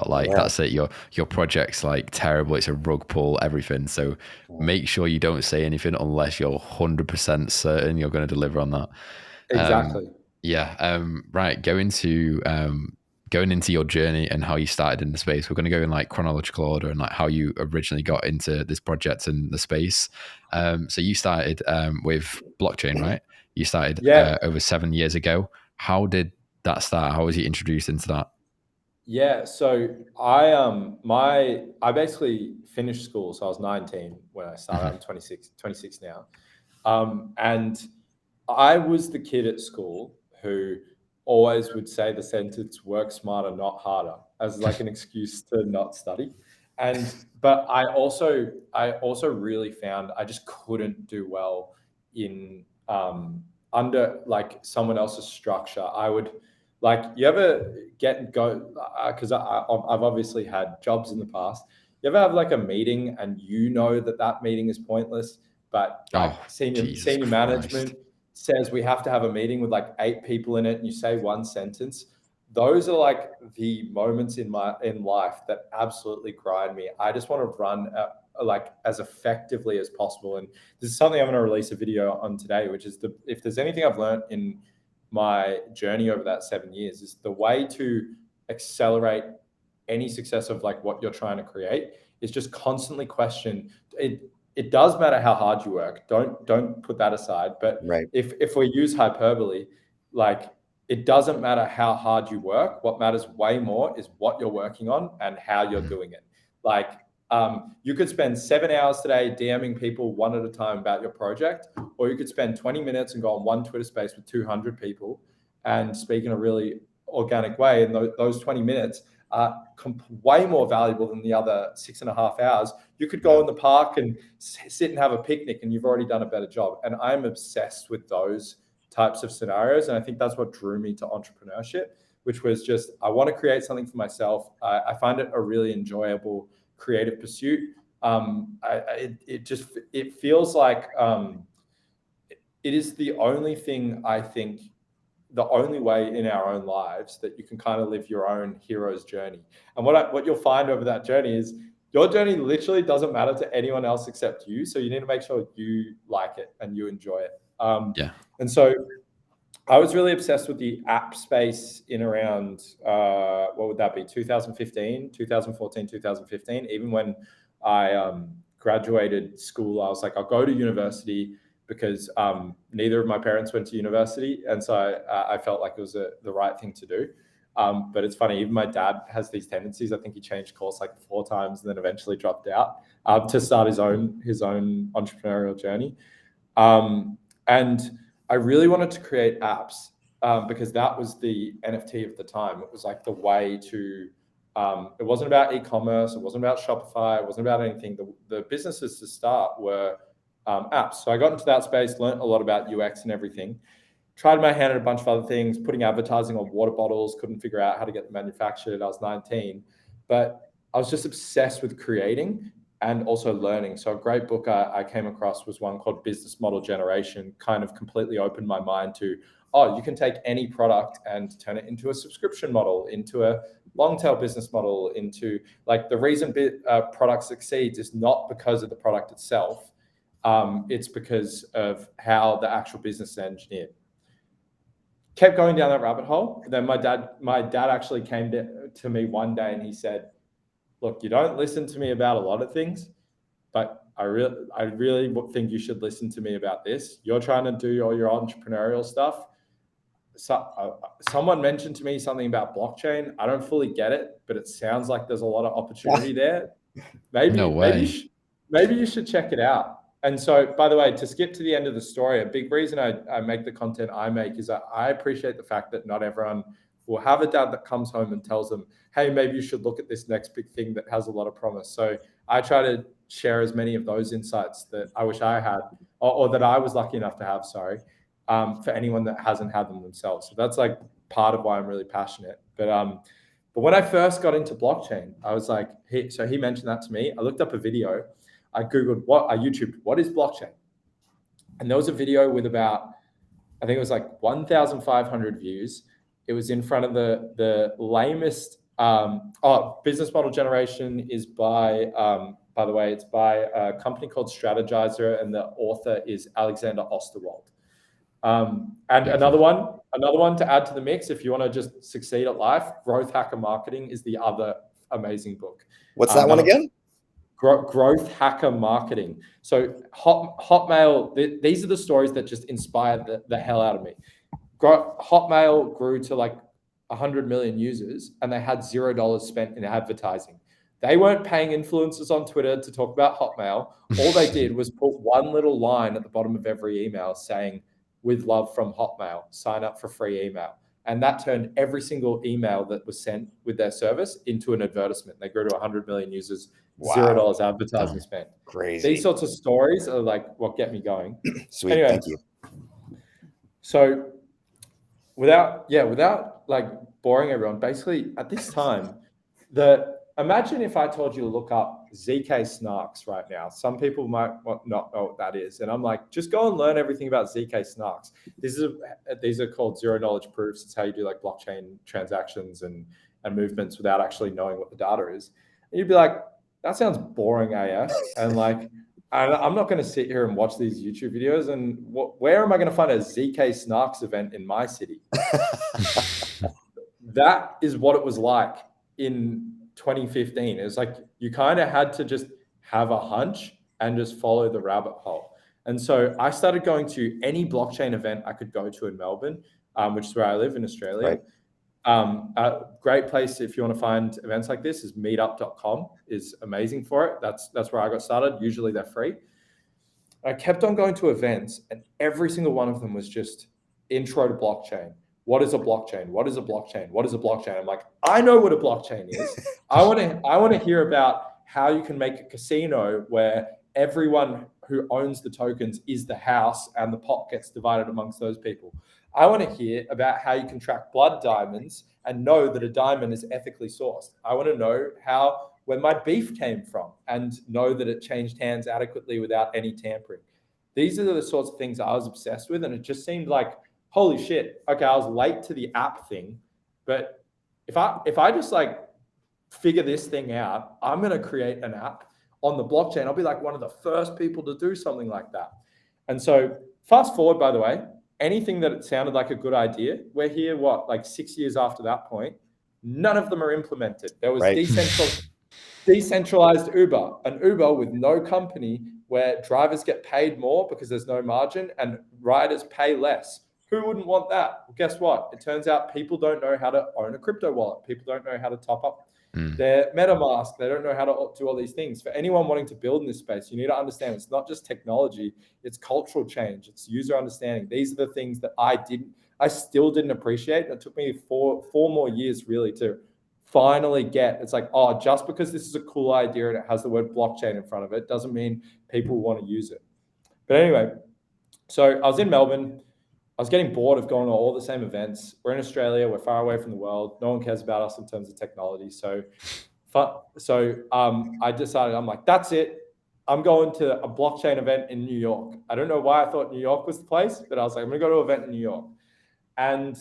S1: Like that's it. Your project's like terrible. It's a rug pull, everything. So make sure you don't say anything unless you're 100% certain you're going to deliver on that.
S3: Exactly.
S1: Right. Going into your journey and how you started in the space, we're going to go in like chronological order and like how you originally got into this project and the space. So you started with blockchain, right? You started over 7 years ago. How did that start? How was you introduced into that?
S3: Yeah, so I basically finished school. So I was 19 when I started. I'm 26 now. And I was the kid at school who always would say the sentence "work smarter, not harder" as like an excuse to not study. But I also really found I just couldn't do well in under like someone else's structure. I would, like, you ever because I've obviously had jobs in the past. You ever have like a meeting and you know that meeting is pointless, but like senior management says we have to have a meeting with like 8 people in it, and you say one sentence. Those are like the moments in life that absolutely grind me. I just want to run like as effectively as possible. And this is something I'm going to release a video on today, which is if there's anything I've learned in my journey over that 7 years, is the way to accelerate any success of like what you're trying to create is just constantly question it. It does matter how hard you work. Don't put that aside. But if we use hyperbole, like, it doesn't matter how hard you work. What matters way more is what you're working on and how you're doing it. Like, you could spend 7 hours today DMing people one at a time about your project, or you could spend 20 minutes and go on one Twitter space with 200 people and speak in a really organic way. And those 20 minutes are way more valuable than the other 6.5 hours. You could go in the park and sit and have a picnic, and you've already done a better job. And I'm obsessed with those types of scenarios. And I think that's what drew me to entrepreneurship, which was just, I want to create something for myself. I find it a really enjoyable creative pursuit. It feels like it is the only thing, I think, the only way in our own lives that you can kind of live your own hero's journey. And what you'll find over that journey is your journey literally doesn't matter to anyone else except you. So you need to make sure you like it and you enjoy it. And so I was really obsessed with the app space in around, what would that be? 2014, 2015. Even when I graduated school, I was like, I'll go to university, because neither of my parents went to university. And so I felt like it was the right thing to do. But it's funny, even my dad has these tendencies. I think he changed course like 4 times and then eventually dropped out to start his own entrepreneurial journey. And I really wanted to create apps because that was the NFT of the time. It was like the way to, it wasn't about e-commerce. It wasn't about Shopify. It wasn't about anything. The businesses to start were apps. So I got into that space, learned a lot about UX and everything. Tried my hand at a bunch of other things, putting advertising on water bottles, couldn't figure out how to get them manufactured. I was 19, but I was just obsessed with creating. and also learning. So a great book I came across was one called Business Model Generation, kind of completely opened my mind to, oh, you can take any product and turn it into a subscription model, into a long tail business model, into like the reason product succeeds is not because of the product itself. It's because of how the actual business is engineered. Kept going down that rabbit hole. Then my dad actually came to me one day and he said, look, you don't listen to me about a lot of things, but I really think you should listen to me about this. You're trying to do all your entrepreneurial stuff. So, someone mentioned to me something about blockchain. I don't fully get it, but it sounds like there's a lot of opportunity there. Maybe you should check it out. And so, by the way, to skip to the end of the story, a big reason I make the content I make is that I appreciate the fact that not everyone will have a dad that comes home and tells them, hey, maybe you should look at this next big thing that has a lot of promise. So I try to share as many of those insights that I wish I had, or that I was lucky enough to have, for anyone that hasn't had them themselves. So that's like part of why I'm really passionate. But when I first got into blockchain, I was like, he mentioned that to me. I looked up a video. I Googled I YouTubed, what is blockchain? And there was a video with about, I think it was like 1,500 views. It was in front of the lamest, Business Model Generation is by the way, it's by a company called Strategizer, and the author is Alexander Osterwald. And another one to add to the mix, if you want to just succeed at life, Growth Hacker Marketing is the other amazing book.
S2: What's that one again?
S3: Growth Hacker Marketing. So Hotmail, these are the stories that just inspired the hell out of me. Hotmail grew to like 100 million users and they had $0 spent in advertising. They weren't paying influencers on Twitter to talk about Hotmail. All they did was put one little line at the bottom of every email saying, with love from Hotmail, sign up for free email. And that turned every single email that was sent with their service into an advertisement. They grew to 100 million users, $0 advertising spent.
S2: Crazy.
S3: These sorts of stories are like what get me going.
S2: Sweet,
S3: anyway,
S2: thank you.
S3: So without like boring everyone, basically at this time, imagine if I told you to look up ZK snarks right now. Some people might not know what that is. And I'm like, just go and learn everything about ZK snarks. These are called zero knowledge proofs. It's how you do like blockchain transactions and movements without actually knowing what the data is. And you'd be like, that sounds boring AF. And like, I'm not going to sit here and watch these YouTube videos. And where am I going to find a ZK snarks event in my city? That is what it was like in 2015. It's like you kind of had to just have a hunch and just follow the rabbit hole. And so I started going to any blockchain event I could go to in Melbourne, which is where I live in Australia.
S2: Right.
S3: A great place if you want to find events like this is meetup.com is amazing for it. That's where I got started. Usually they're free. I kept on going to events and every single one of them was just intro to blockchain. What is a blockchain? What is a blockchain? What is a blockchain? I'm like, I know what a blockchain is. I want to hear about how you can make a casino where everyone who owns the tokens is the house and the pot gets divided amongst those people. I want to hear about how you can track blood diamonds and know that a diamond is ethically sourced. I want to know where my beef came from and know that it changed hands adequately without any tampering. These are the sorts of things I was obsessed with. And it just seemed like, holy shit, okay, I was late to the app thing, but if I just like figure this thing out, I'm going to create an app on the blockchain. I'll be like one of the first people to do something like that. And so fast forward, by the way, anything that it sounded like a good idea, we're here, like 6 years after that point, none of them are implemented. There was decentralized Uber, an Uber with no company where drivers get paid more because there's no margin and riders pay less. Who wouldn't want that? Well, guess what? It turns out people don't know how to own a crypto wallet. People don't know how to top up their MetaMask. They don't know how to do all these things. For anyone wanting to build in this space, you need to understand it's not just technology, it's cultural change, it's user understanding. These are the things that I still didn't appreciate. It took me four more years really to finally get. It's like, oh, just because this is a cool idea and it has the word blockchain in front of it doesn't mean people want to use it. But anyway, so I was in Melbourne. I was getting bored of going to all the same events. We're in Australia. We're far away from the world. No one cares about us in terms of technology. So So I decided, I'm like, that's it. I'm going to a blockchain event in New York. I don't know why I thought New York was the place, but I was like, I'm going to go to an event in New York. And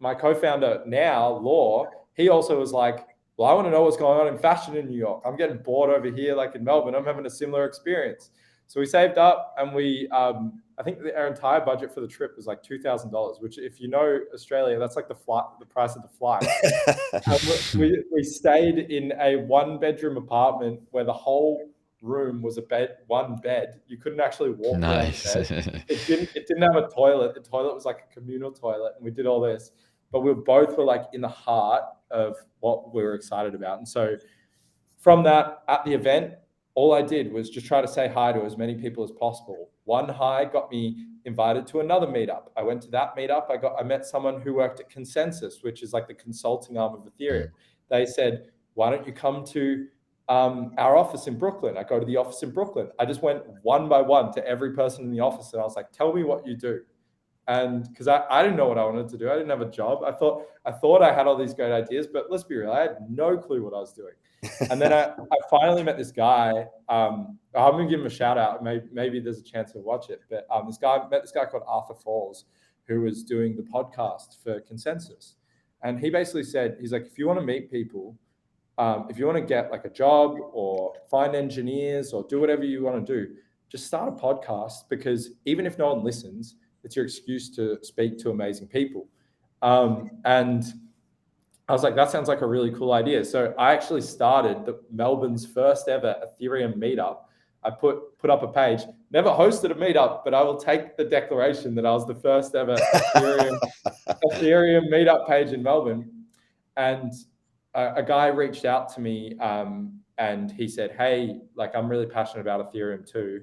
S3: my co-founder now, Law, he also was like, well, I want to know what's going on in fashion in New York. I'm getting bored over here, like in Melbourne. I'm having a similar experience. So we saved up, and we, I think our entire budget for the trip was like $2,000, which, if you know Australia, that's like the price of the flight. we stayed in a 1-bedroom apartment where the whole room was one bed. You couldn't actually walk
S1: Nice.
S3: around the bed. It didn't have a toilet. The toilet was like a communal toilet, and we did all this. But we both were like in the heart of what we were excited about. And so from that, at the event, all I did was just try to say hi to as many people as possible. One hi got me invited to another meetup. I went to that meetup. I met someone who worked at Consensus, which is like the consulting arm of Ethereum. They said, why don't you come to our office in Brooklyn? I go to the office in Brooklyn. I just went one by one to every person in the office, and I was like, tell me what you do. And because I didn't know what I wanted to do. I didn't have a job. I thought I had all these great ideas, but let's be real, I had no clue what I was doing. And then I finally met this guy. I'm going to give him a shout out. Maybe there's a chance to watch it. But met this guy called Arthur Falls, who was doing the podcast for Consensus. And he basically said, he's like, if you want to meet people, if you want to get like a job or find engineers or do whatever you want to do, just start a podcast, because even if no one listens, it's your excuse to speak to amazing people. And I was like, that sounds like a really cool idea. So I actually started Melbourne's first ever Ethereum meetup. I put up a page, never hosted a meetup, but I will take the declaration that I was the first ever Ethereum meetup page in Melbourne. And a guy reached out to me and he said, hey, like, I'm really passionate about Ethereum too.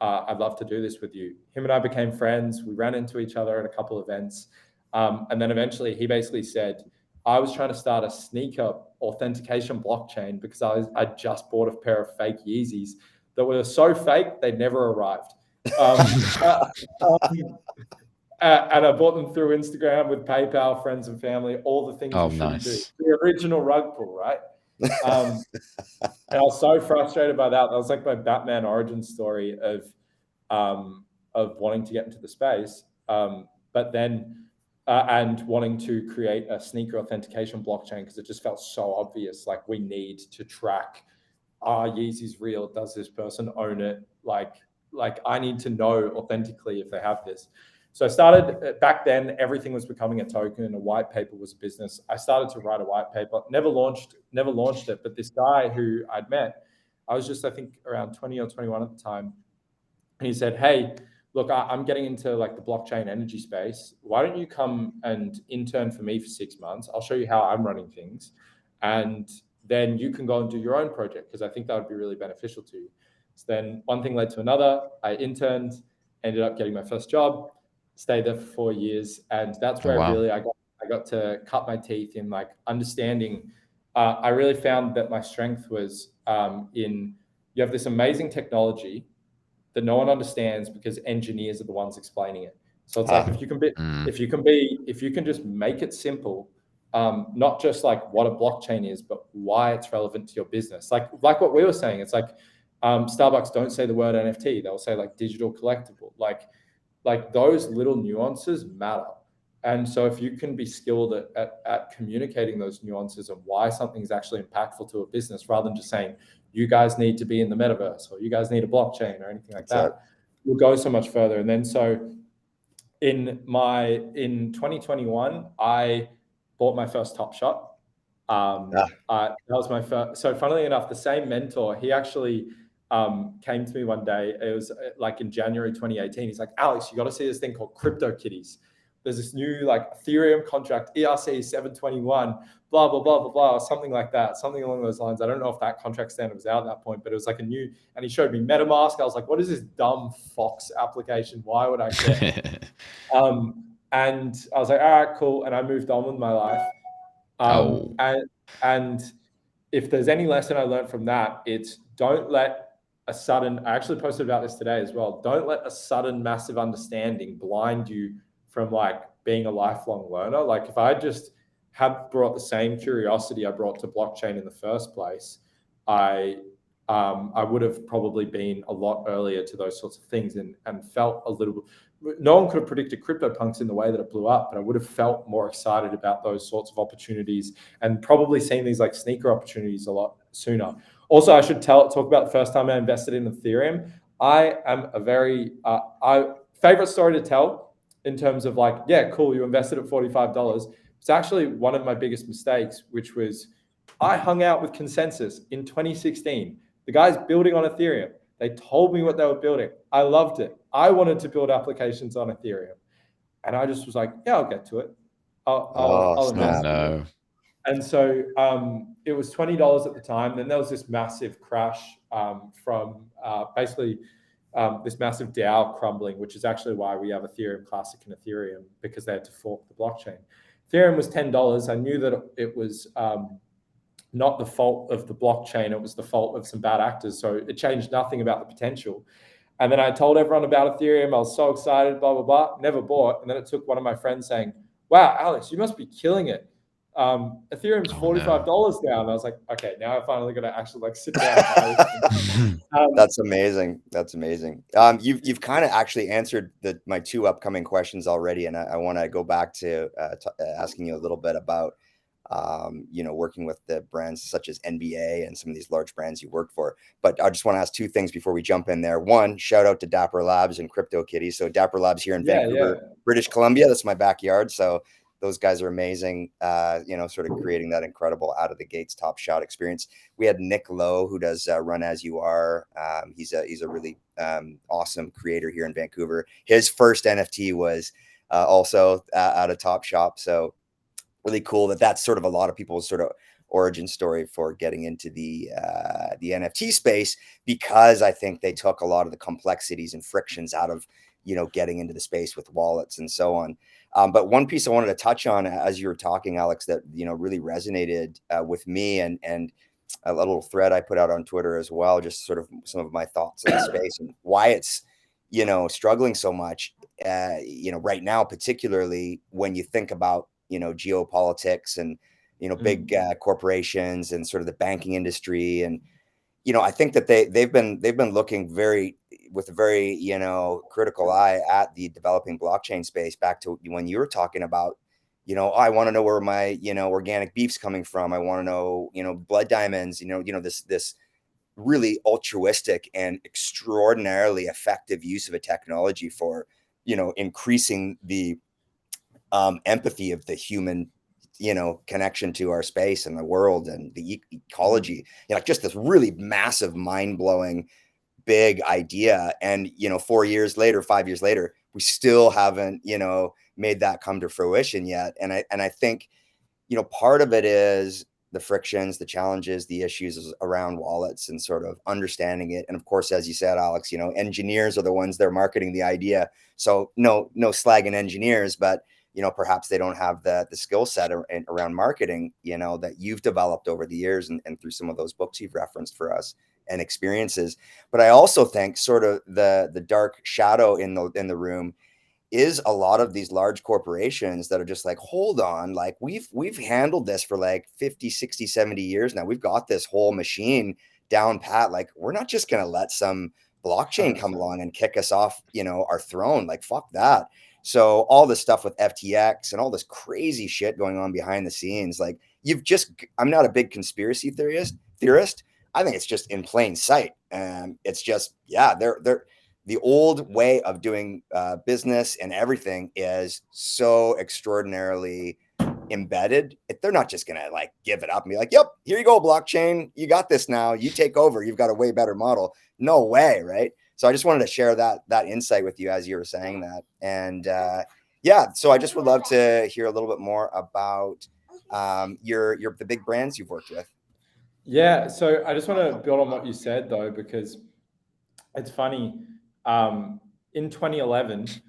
S3: I'd love to do this with you. Him and I became friends. We ran into each other at a couple of events. And then eventually he basically said, I was trying to start a sneaker authentication blockchain because I just bought a pair of fake Yeezys that were so fake, they never arrived. And I bought them through Instagram with PayPal, friends and family, all the things you shouldn't do. The original rug pull, right? And I was so frustrated by that. That was like my Batman origin story of wanting to get into the space, but then and wanting to create a sneaker authentication blockchain, because it just felt so obvious. Like, we need to track, are Yeezy's real? Does this person own it? Like I need to know authentically if they have this. So I started back then. Everything was becoming a token, and a white paper was a business. I started to write a white paper. Never launched it. But this guy who I'd met, I was just, I think, around 20 or 21 at the time, and he said, "Hey, look, I'm getting into like the blockchain energy space. Why don't you come and intern for me for 6 months? I'll show you how I'm running things, and then you can go and do your own project, because I think that would be really beneficial to you." So then one thing led to another. I interned, ended up getting my first job. Stayed there for 4 years, and that's where I got to cut my teeth in like understanding. I really found that my strength was in, you have this amazing technology that no one understands because engineers are the ones explaining it. So it's like, if you can just make it simple, not just like what a blockchain is, but why it's relevant to your business. Like what we were saying, it's like Starbucks don't say the word NFT; they'll say like digital collectible. Like those little nuances matter. And so if you can be skilled at communicating those nuances and why something is actually impactful to a business, rather than just saying, you guys need to be in the metaverse, or you guys need a blockchain, or anything like that, you'll go so much further. And then so in 2021, I bought my first Top Shot. That was my first. So funnily enough, the same mentor, he actually came to me one day. It was like in January 2018. He's like, Alex, you got to see this thing called CryptoKitties. There's this new like Ethereum contract, ERC 721, blah, blah, blah, blah, blah, something like that, something along those lines. I don't know if that contract standard was out at that point, but it was like a new, and he showed me MetaMask. I was like, what is this dumb Fox application? Why would I care? And I was like, all right, cool. And I moved on with my life. And if there's any lesson I learned from that, it's don't let a sudden, I actually posted about this today as well, don't let a sudden massive understanding blind you from like being a lifelong learner. Like if I just had brought the same curiosity I brought to blockchain in the first place, I would have probably been a lot earlier to those sorts of things and felt a little. No one could have predicted CryptoPunks in the way that it blew up, but I would have felt more excited about those sorts of opportunities and probably seen these like sneaker opportunities a lot sooner. Also, I should talk about the first time I invested in Ethereum. I am a very favorite story to tell in terms of like, yeah, cool, you invested at $45. It's actually one of my biggest mistakes, which was I hung out with Consensus in 2016. The guys building on Ethereum. They told me what they were building. I loved it. I wanted to build applications on Ethereum. And I just was like, yeah, I'll get to it. I'll invest.
S1: No.
S3: And so it was $20 at the time. Then there was this massive crash from basically this massive DAO crumbling, which is actually why we have Ethereum Classic and Ethereum, because they had to fork the blockchain. Ethereum was $10. I knew that it was not the fault of the blockchain. It was the fault of some bad actors. So it changed nothing about the potential. And then I told everyone about Ethereum. I was so excited, blah, blah, blah, never bought. And then it took one of my friends saying, wow, Alex, you must be killing it. Ethereum's $45 now. And I was like, okay, now I finally got to actually like sit down.
S2: That's amazing. That's amazing. You've kind of actually answered my two upcoming questions already. And I want to go back to asking you a little bit about working with the brands such as NBA and some of these large brands you worked for. But I just want to ask two things before we jump in there. One, shout out to Dapper Labs and CryptoKitties. So Dapper Labs here in Vancouver, British Columbia. That's my backyard. So those guys are amazing, sort of creating that incredible out of the gates top shot experience. We had Nick Lowe, who does Run As You Are. He's a really awesome creator here in Vancouver. His first NFT was also out of Top Shop. So really cool that's sort of a lot of people's sort of origin story for getting into the NFT space, because I think they took a lot of the complexities and frictions out of, getting into the space with wallets and so on. But one piece I wanted to touch on as you were talking, Alex, that, really resonated with me and a little thread I put out on Twitter as well, just sort of some of my thoughts on the space and why it's, struggling so much, right now, particularly when you think about, geopolitics and, big corporations and sort of the banking industry. And, I think that they've been looking with a very, critical eye at the developing blockchain space, back to when you were talking about, I want to know where my, organic beef's coming from. I want to know, blood diamonds, this really altruistic and extraordinarily effective use of a technology for, increasing the empathy of the human, connection to our space and the world and the ecology, just this really massive, mind-blowing, big idea. And, 4 years later, 5 years later, we still haven't, made that come to fruition yet. And I think, part of it is the frictions, the challenges, the issues around wallets and sort of understanding it. And of course, as you said, Alex, engineers are the ones that are marketing the idea. So no slagging engineers, but perhaps they don't have the skill set around marketing, that you've developed over the years and through some of those books you've referenced for us and experiences. But I also think sort of the dark shadow in the room is a lot of these large corporations that are just like, hold on, like we've handled this for like 50, 60, 70 years now. We've got this whole machine down pat. Like, we're not just going to let some blockchain come along and kick us off, our throne. Like, fuck that. So all this stuff with FTX and all this crazy shit going on behind the scenes, like I'm not a big conspiracy theorist. I think it's just in plain sight. And it's just, they're the old way of doing business and everything is so extraordinarily embedded. They're not just going to like give it up and be like, yep, here you go, blockchain. You got this now. You take over. You've got a way better model. No way. Right. So I just wanted to share that insight with you as you were saying that. And so I just would love to hear a little bit more about the big brands you've worked with.
S3: Yeah. So I just want to build on what you said though, because it's funny. In 2011,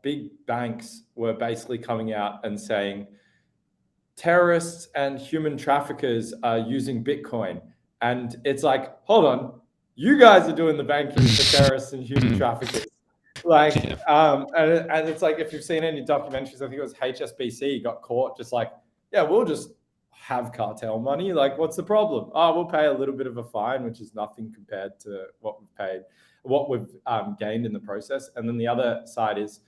S3: big banks were basically coming out and saying terrorists and human traffickers are using Bitcoin. And it's like, hold on, you guys are doing the banking for terrorists and human traffickers. Like, and it's like, if you've seen any documentaries, I think it was HSBC got caught just like, yeah, we'll just have cartel money. Like, what's the problem? Oh, we'll pay a little bit of a fine, which is nothing compared to what we've gained in the process. And then the other side is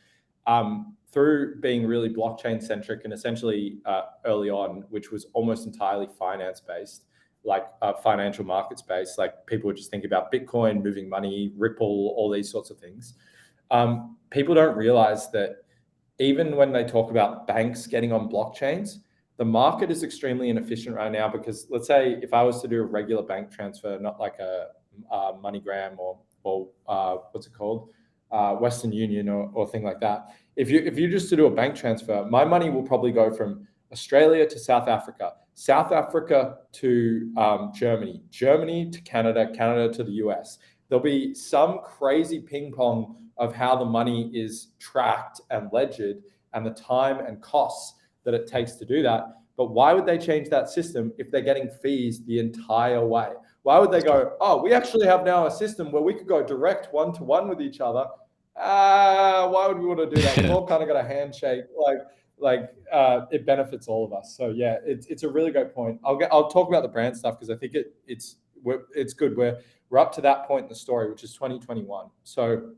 S3: through being really blockchain centric and essentially early on, which was almost entirely finance based, like financial markets based, like people would just think about Bitcoin, moving money, Ripple, all these sorts of things. People don't realize that even when they talk about banks getting on blockchains, the market is extremely inefficient right now, because let's say if I was to do a regular bank transfer, not like a MoneyGram or what's it called, Western Union or thing like that. If you just to do a bank transfer, my money will probably go from Australia to South Africa, South Africa to Germany, Germany to Canada, Canada to the US. There'll be some crazy ping pong of how the money is tracked and ledgered and the time and costs that it takes to do that. But why would they change that system if they're getting fees the entire way? Why would they go, oh, we actually have now a system where we could go direct one-to-one with each other? Why would we want to do that? We've all kind of got a handshake. It benefits all of us. So yeah, it's a really great point. I'll talk about the brand stuff because I think it's good. We're up to that point in the story, which is 2021. So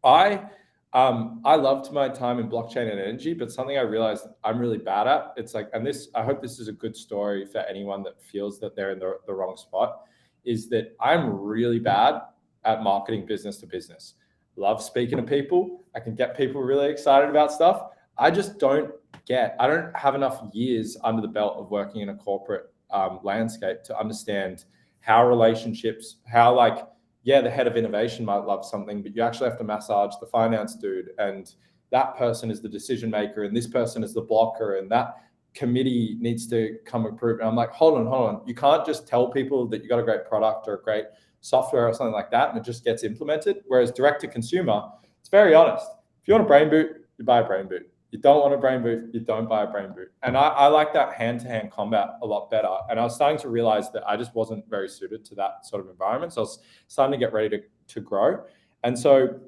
S3: I loved my time in blockchain and energy, but something I realized I'm really bad at. It's like, and this, I hope this is a good story for anyone that feels that they're in the wrong spot, is that I'm really bad at marketing business to business. Love speaking to people. I can get people really excited about stuff. I just I don't have enough years under the belt of working in a corporate landscape to understand how relationships, the head of innovation might love something, but you actually have to massage the finance dude, and that person is the decision maker, and this person is the blocker, and that committee needs to come approve. And I'm like, hold on. You can't just tell people that you got a great product or a great software or something like that, and it just gets implemented. Whereas direct to consumer, it's very honest. If you want a brain boot, you buy a brain boot. You don't want a brain boot, you don't buy a brain boot. And I like that hand-to-hand combat a lot better. And I was starting to realize that I just wasn't very suited to that sort of environment. So I was starting to get ready to grow. And so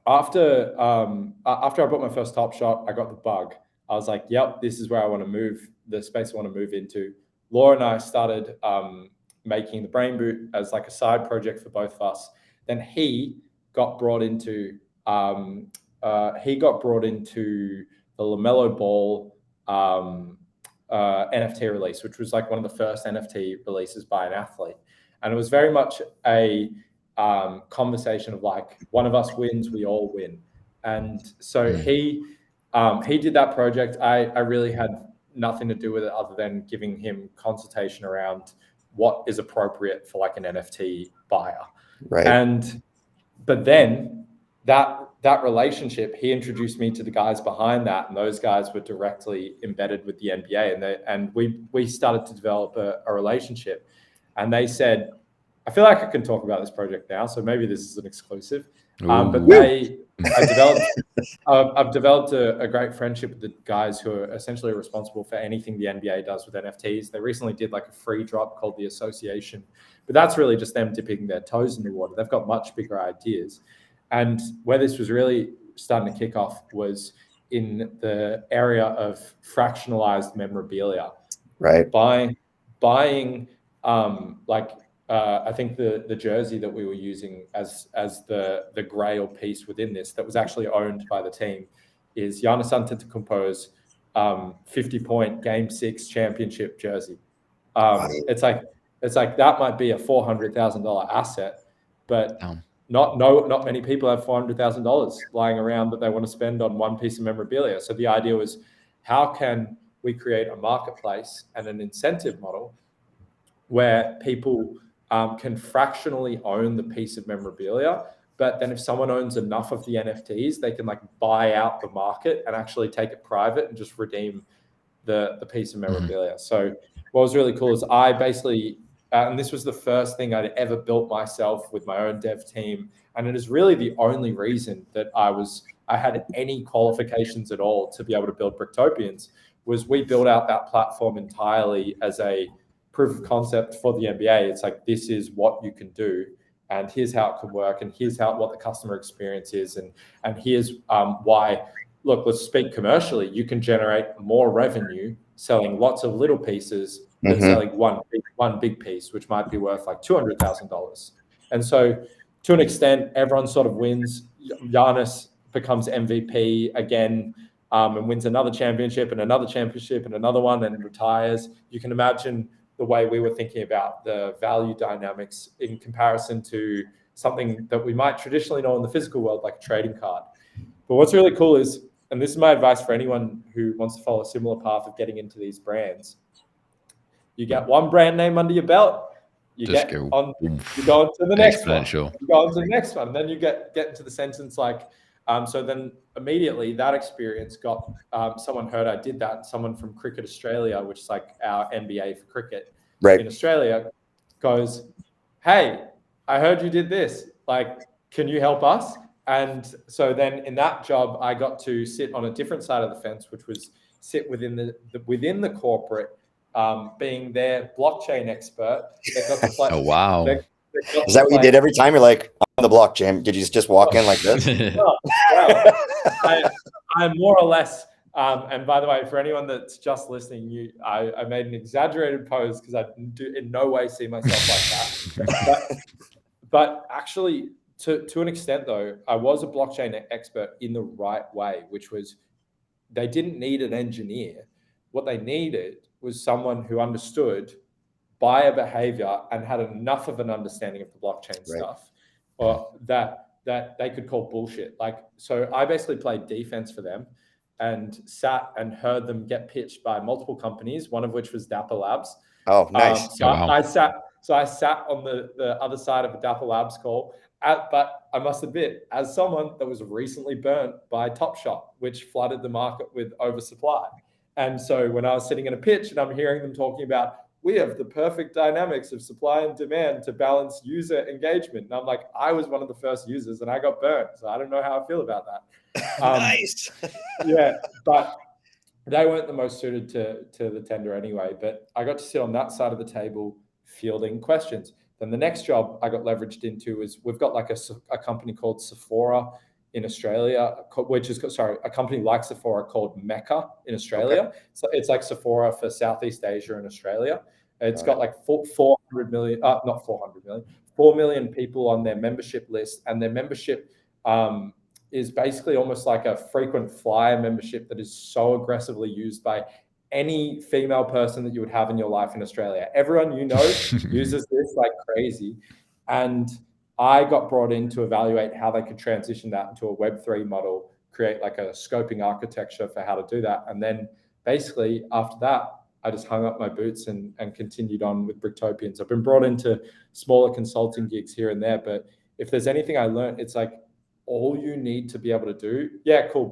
S3: after I bought my first Top Shot, I got the bug. I was like, yep, this is where I want to move, the space I want to move into. Laura and I started making the brain boot as like a side project for both of us. Then he got brought into the LaMelo Ball NFT release, which was like one of the first NFT releases by an athlete. And it was very much a conversation of like, one of us wins, we all win. And so he did that project. I really had nothing to do with it other than giving him consultation around what is appropriate for like an NFT buyer.
S2: Right.
S3: But then that relationship, he introduced me to the guys behind that, and those guys were directly embedded with the NBA, and we started to develop a relationship. And they said, I feel like I can talk about this project now, so maybe this is an exclusive. But I've developed a great friendship with the guys who are essentially responsible for anything the NBA does with NFTs. They recently did like a free drop called the Association, but that's really just them dipping their toes in the water. They've got much bigger ideas. And where this was really starting to kick off was in the area of fractionalized memorabilia.
S2: Right.
S3: Buying I think the jersey that we were using as the grail piece within this that was actually owned by the team is Giannis Antetokounmpo's 50-point Game 6 championship jersey. It's like that might be a $400,000 asset, but not many people have $400,000 lying around that they want to spend on one piece of memorabilia. So the idea was, how can we create a marketplace and an incentive model where people can fractionally own the piece of memorabilia, but then if someone owns enough of the NFTs, they can like buy out the market and actually take it private and just redeem the piece of memorabilia. So what was really cool is I basically, and this was the first thing I'd ever built myself with my own dev team. And it is really the only reason that I had any qualifications at all to be able to build Bricktopians, was we built out that platform entirely as a proof of concept for the NBA. It's like, this is what you can do. and here's how it could work, and here's what the customer experience is, and here's why. Look, let's speak commercially. You can generate more revenue selling lots of little pieces than selling one big piece, which might be worth like $200,000. And so, to an extent, everyone sort of wins. Giannis becomes MVP again, and wins another championship and another championship and another one, and retires. You can imagine the way we were thinking about the value dynamics in comparison to something that we might traditionally know in the physical world, like a trading card. But what's really cool is, and this is my advice for anyone who wants to follow a similar path of getting into these brands, you get one brand name under your belt, you go on to the next one, you go on to the next one, and then you get into the sentence like, so then immediately that experience got someone heard I did that. Someone from Cricket Australia, which is like our NBA for cricket in Australia, goes, "Hey, I heard you did this. Like, can you help us?" And so then in that job, I got to sit on a different side of the fence, which was sit within the corporate, being their blockchain expert.
S1: Oh, wow.
S2: Is that what you did every time? You're like, on the blockchain, did you just walk in like this?
S3: I more or less, and by the way, for anyone that's just listening, I made an exaggerated pose because I do in no way see myself like that. But actually, to an extent though, I was a blockchain expert in the right way, which was they didn't need an engineer. What they needed was someone who understood buyer behavior and had enough of an understanding of the blockchain stuff, or that they could call bullshit. Like, so I basically played defense for them and sat and heard them get pitched by multiple companies, one of which was Dapper Labs.
S2: Oh, nice.
S3: I sat on the other side of a Dapper Labs call. But I must admit, as someone that was recently burnt by Top Shot, which flooded the market with oversupply. And so when I was sitting in a pitch and I'm hearing them talking about, we have the perfect dynamics of supply and demand to balance user engagement. And I'm like, I was one of the first users and I got burnt. So I don't know how I feel about that.
S2: Nice.
S3: Yeah, but they weren't the most suited to the tender anyway. But I got to sit on that side of the table fielding questions. Then the next job I got leveraged into is we've got like a company called Sephora in Australia, which is, a company like Sephora called Mecca in Australia. Okay. So it's like Sephora for Southeast Asia and Australia. It's got like 400 million, not 400 million, 4 million people on their membership list. And their membership is basically almost like a frequent flyer membership that is so aggressively used by any female person that you would have in your life in Australia. Everyone you know uses this like crazy. And I got brought in to evaluate how they could transition that into a Web3 model, create like a scoping architecture for how to do that. And then basically after that, I just hung up my boots and continued on with Bricktopians. I've been brought into smaller consulting gigs here and there, but if there's anything I learned, it's like all you need to be able to do,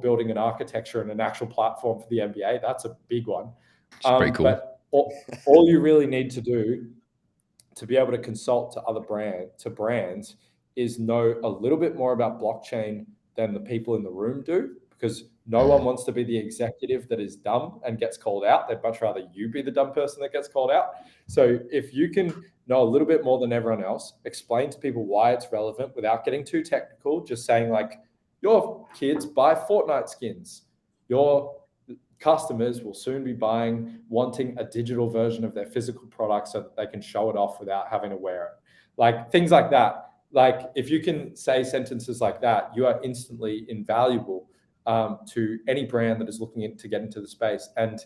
S3: building an architecture and an actual platform for the NBA, that's a big one.
S1: It's pretty cool.
S3: But all you really need to do to be able to consult to other brands is know a little bit more about blockchain than the people in the room do, because no one wants to be the executive that is dumb and gets called out. They'd much rather you be the dumb person that gets called out. So if you can know a little bit more than everyone else, explain to people why it's relevant without getting too technical, just saying like, your kids buy Fortnite skins. Your customers will soon be wanting a digital version of their physical product so that they can show it off without having to wear it. Like things like that. Like if you can say sentences like that, you are instantly invaluable to any brand that is looking to get into the space. And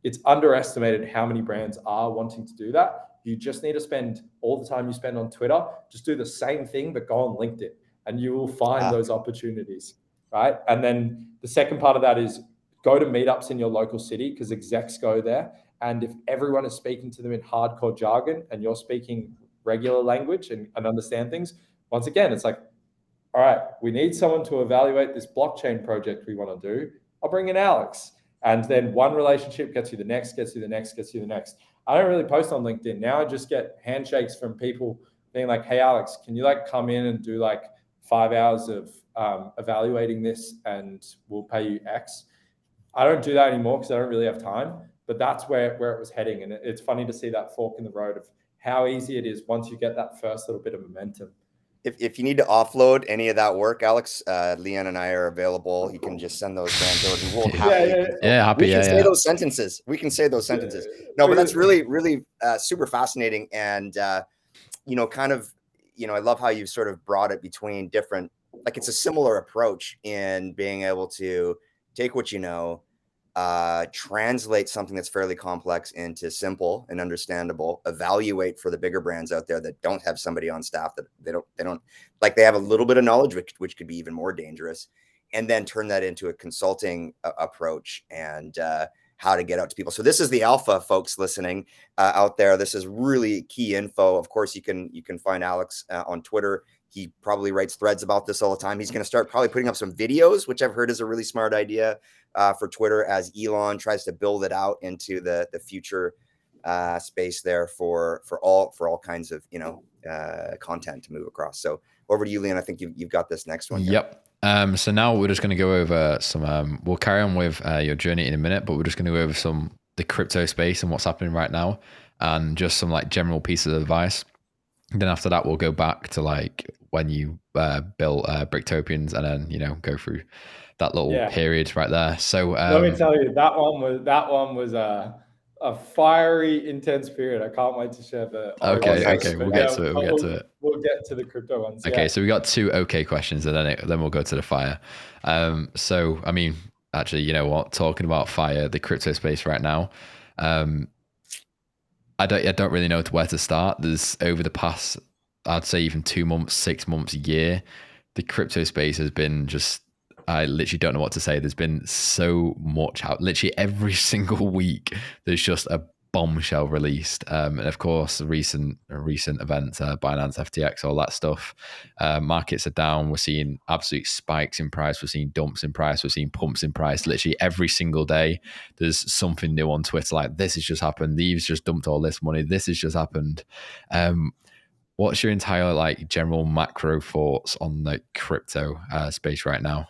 S3: it's underestimated how many brands are wanting to do that. You just need to spend all the time you spend on Twitter, just do the same thing, but go on LinkedIn and you will find those opportunities, right? And then the second part of that is go to meetups in your local city because execs go there. And if everyone is speaking to them in hardcore jargon and you're speaking regular language and understand things, once again, it's like, all right, we need someone to evaluate this blockchain project we want to do. I'll bring in Alex. And then one relationship gets you the next, gets you the next, gets you the next. I don't really post on LinkedIn. Now I just get handshakes from people being like, hey, Alex, can you like come in and do like 5 hours of evaluating this and we'll pay you X? I don't do that anymore because I don't really have time, but that's where it was heading. And it's funny to see that fork in the road of how easy it is once you get that first little bit of momentum.
S2: if you need to offload any of that work, Alex, Leon and I are available. You can just send those brands over. We will happily consult.
S1: happy.
S2: We can say
S1: Yeah.
S2: those sentences. We can say those sentences. No, but that's really, really super fascinating. And, kind of, I love how you've sort of brought it between different, like it's a similar approach in being able to take what you know, translate something that's fairly complex into simple and understandable, evaluate for the bigger brands out there that don't have somebody on staff, that they don't like, they have a little bit of knowledge, which could be even more dangerous, and then turn that into a consulting approach and how to get out to people. So this is the alpha, folks listening out there. This is really key info. Of course, you can find Alex on Twitter. He probably writes threads about this all the time. He's going to start probably putting up some videos, which I've heard is a really smart idea for Twitter, as Elon tries to build it out into the future space there for all kinds of content to move across. So over to you, Leon. I think you've got this next one here.
S1: Yep. So now we're just going to go over some. We'll carry on with your journey in a minute, but we're just going to go over the crypto space and what's happening right now, and just some like general pieces of advice. And then after that, we'll go back to like when you built Bricktopians, and then go through that little period right there. So
S3: let me tell you, that one was a fiery, intense period. I can't wait to share the.
S1: Okay, we'll get to it.
S3: We'll get to the crypto ones.
S1: Okay, so we got 2 okay questions, and then we'll go to the fire. So I mean, actually, you know what? Talking about fire, the crypto space right now. I don't really know where to start. There's over the past, I'd say even 2 months, 6 months, a year, the crypto space has been just, I literally don't know what to say. There's been so much out. Literally every single week, there's just a bombshell released. And of course, recent events, Binance, FTX, all that stuff. Markets are down. We're seeing absolute spikes in price. We're seeing dumps in price. We're seeing pumps in price. Literally every single day, there's something new on Twitter. Like, this has just happened. Thieves just dumped all this money. This has just happened. What's your entire like general macro thoughts on the crypto space right now?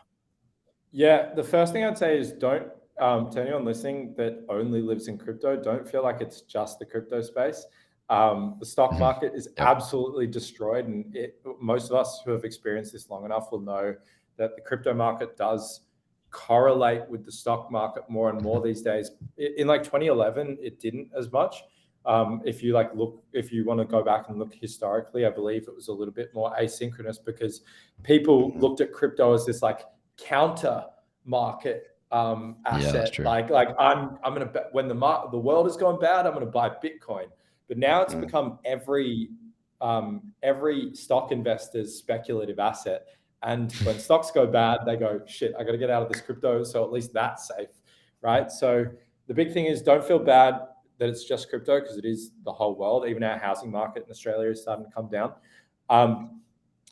S3: Yeah, the first thing I'd say is don't, to anyone listening that only lives in crypto, don't feel like it's just the crypto space. The stock market is absolutely destroyed, and most of us who have experienced this long enough will know that the crypto market does correlate with the stock market more and more these days. In like 2011, it didn't as much. If you want to go back and look historically, I believe it was a little bit more asynchronous, because people looked at crypto as this like counter market asset. Like I'm gonna bet when the world is going bad, I'm gonna buy Bitcoin. But now it's become every stock investor's speculative asset. And when stocks go bad, they go, shit, I got to get out of this crypto. So at least that's safe, right? So the big thing is, don't feel bad that it's just crypto, because it is the whole world. Even our housing market in Australia is starting to come down.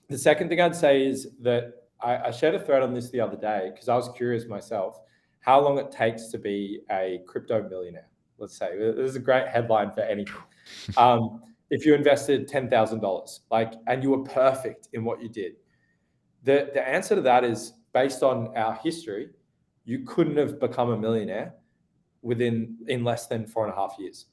S3: The second thing I'd say is that I shared a thread on this the other day, because I was curious myself how long it takes to be a crypto millionaire. Let's say this is a great headline for anything. If you invested $10,000, and you were perfect in what you did, the answer to that is, based on our history, you couldn't have become a millionaire in less than 4.5 years.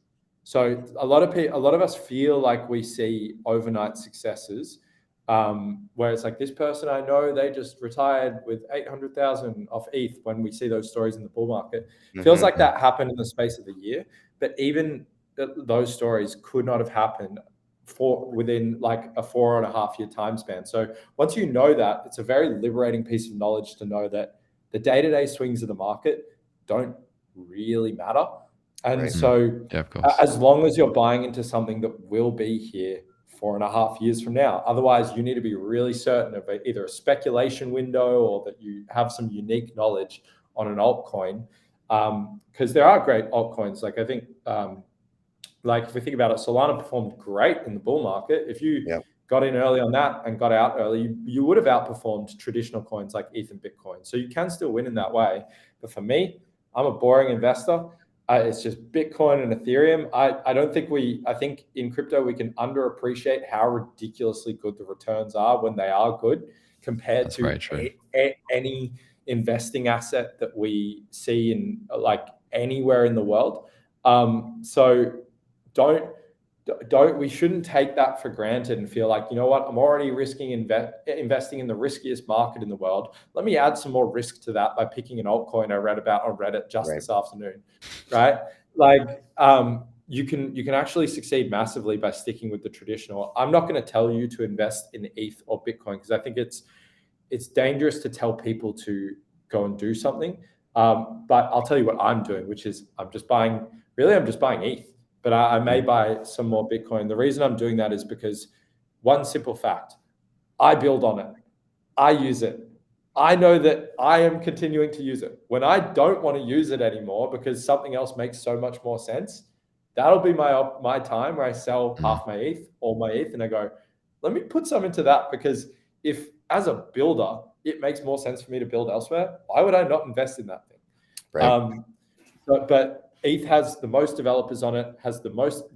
S3: So a lot of us feel like we see overnight successes, where it's like, this person I know, they just retired with 800,000 off ETH, when we see those stories in the bull market. Feels like that happened in the space of a year, but even those stories could not have happened within like a 4.5 year time span. So once you know that, it's a very liberating piece of knowledge to know that the day-to-day swings of the market don't really matter. And so as long as you're buying into something that will be here 4.5 years from now, otherwise you need to be really certain of either a speculation window, or that you have some unique knowledge on an altcoin, because there are great altcoins. Like I think, like if we think about it, Solana performed great in the bull market. If you got in early on that and got out early, you would have outperformed traditional coins like ETH and Bitcoin. So you can still win in that way. But for me, I'm a boring investor. It's just Bitcoin and Ethereum. I think in crypto, we can underappreciate how ridiculously good the returns are when they are good, compared to any investing asset that we see in like anywhere in the world. So don't we shouldn't take that for granted and feel like, you know what, I'm already investing in the riskiest market in the world. Let me add some more risk to that by picking an altcoin I read about on Reddit just this afternoon, right? Like, you can actually succeed massively by sticking with the traditional. I'm not going to tell you to invest in ETH or Bitcoin because I think it's dangerous to tell people to go and do something. But I'll tell you what I'm doing, which is I'm just buying ETH. But I may buy some more Bitcoin. The reason I'm doing that is because one simple fact, I build on it. I use it. I know that I am continuing to use it. When I don't want to use it anymore because something else makes so much more sense, that'll be my time where I sell half my ETH or my ETH and I go, let me put some into that, because if as a builder, it makes more sense for me to build elsewhere, why would I not invest in that thing?
S2: Right.
S3: But ETH has the most developers on it, has the most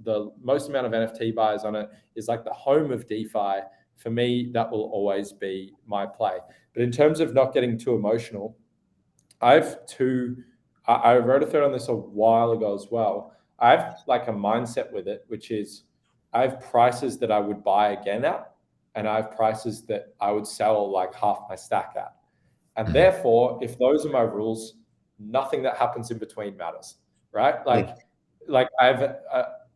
S3: amount of NFT buyers on it, is like the home of DeFi. For me, that will always be my play. But in terms of not getting too emotional, I wrote a thread on this a while ago as well. I have like a mindset with it, which is I have prices that I would buy again at, and I have prices that I would sell like half my stack at. And therefore, if those are my rules, nothing that happens in between matters, right? Like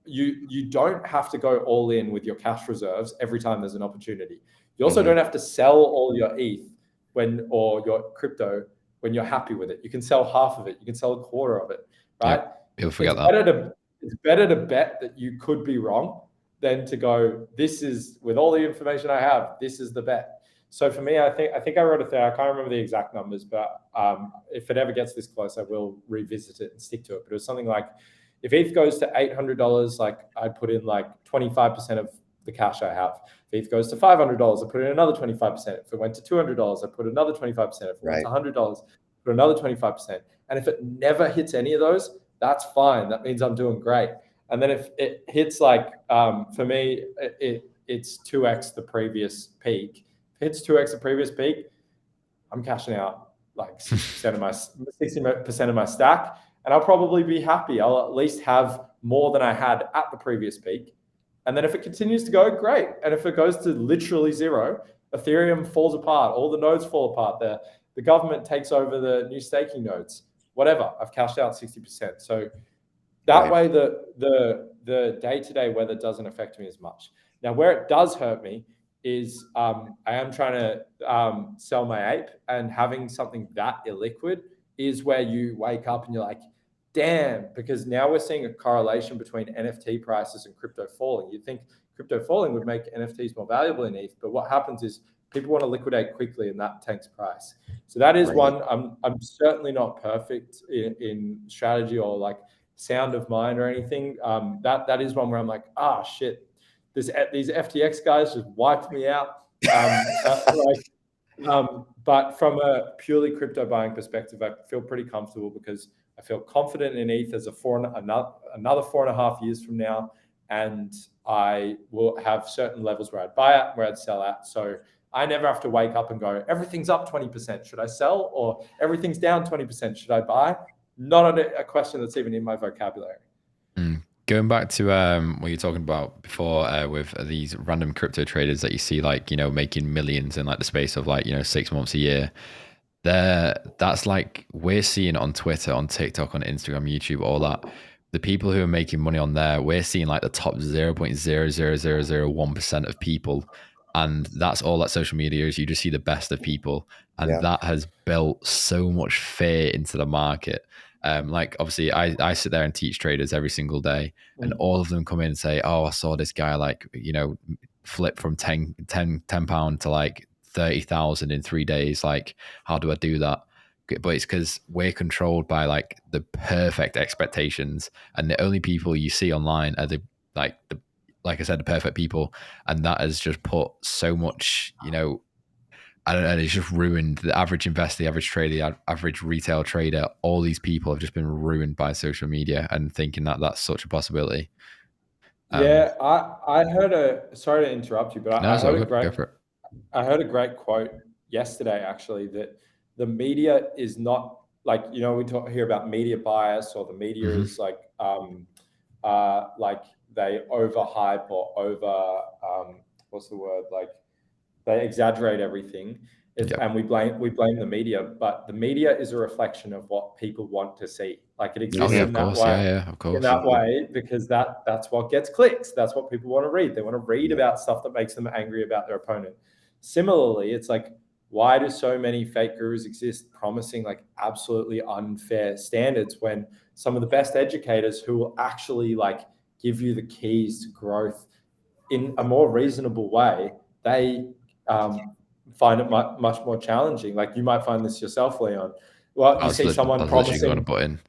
S3: you don't have to go all in with your cash reserves every time there's an opportunity. You also don't have to sell all your ETH or your crypto when you're happy with it. You can sell half of it. You can sell a quarter of it, right?
S1: Yep. People forget that.
S3: It's better to bet that you could be wrong than to go, this is, with all the information I have, this is the bet. So for me, I think I wrote a thing. I can't remember the exact numbers, but if it ever gets this close, I will revisit it and stick to it. But it was something like, if ETH goes to $800, like I'd put in like 25% of the cash I have. If ETH goes to $500, I put in another 25%. If it went to $200, I put another 25%. If it went to $100, put another 25%. And if it never hits any of those, that's fine. That means I'm doing great. And then if it hits like, for me, it's 2x the previous peak. If it hits 2x the previous peak, I'm cashing out like 60% of my stack, and I'll probably be happy. I'll at least have more than I had at the previous peak. And then if it continues to go, great. And if it goes to literally zero, Ethereum falls apart, all the nodes fall apart, the government takes over the new staking nodes, whatever, I've cashed out 60%. So that way the day-to-day weather doesn't affect me as much. Now, where it does hurt me is I am trying to sell my ape, and having something that illiquid is where you wake up and you're like, damn, because now we're seeing a correlation between NFT prices and crypto falling. You'd think crypto falling would make NFTs more valuable in ETH, but what happens is people want to liquidate quickly and that tanks price. So that is one. I'm certainly not perfect in strategy or like sound of mind or anything. That is one where I'm like, shit, these FTX guys just wiped me out. But from a purely crypto buying perspective, I feel pretty comfortable because I feel confident in ETH as another 4.5 years from now, and I will have certain levels where I'd buy at, where I'd sell at. So I never have to wake up and go, everything's up 20%, should I sell? Or everything's down 20%, should I buy? Not a question that's even in my vocabulary.
S1: Going back to what you're talking about before with these random crypto traders that you see, like, making millions in like the space of like, 6 months a year. That's like we're seeing on Twitter, on TikTok, on Instagram, YouTube, all that. The people who are making money on there, we're seeing like the top 0.00001% of people. And that's all that social media is. You just see the best of people. And that has built so much fear into the market. Like obviously I sit there and teach traders every single day, and all of them come in and say, oh, I saw this guy like, flip from 10 pound to like 30,000 in 3 days. Like, how do I do that? But it's because we're controlled by like the perfect expectations, and the only people you see online are like I said, the perfect people. And that has just put so much, I don't know, it's just ruined the average investor, the average trader, the average retail trader. All these people have just been ruined by social media and thinking that that's such a possibility.
S3: Yeah, I heard sorry to interrupt you, but I heard I heard a great quote yesterday, actually, that the media is not like, we hear about media bias, or the media is like they overhype or what's the word, like they exaggerate everything. And we blame the media, but the media is a reflection of what people want to see. Like it exists in that way, in that way, because that's what gets clicks. That's what people want to read. They want to read about stuff that makes them angry about their opponent. Similarly, it's like, why do so many fake gurus exist promising like absolutely unfair standards when some of the best educators who will actually like give you the keys to growth in a more reasonable way, they find it much more challenging. Like you might find this yourself, Leon. Well, you see someone promising.
S1: Going to put in.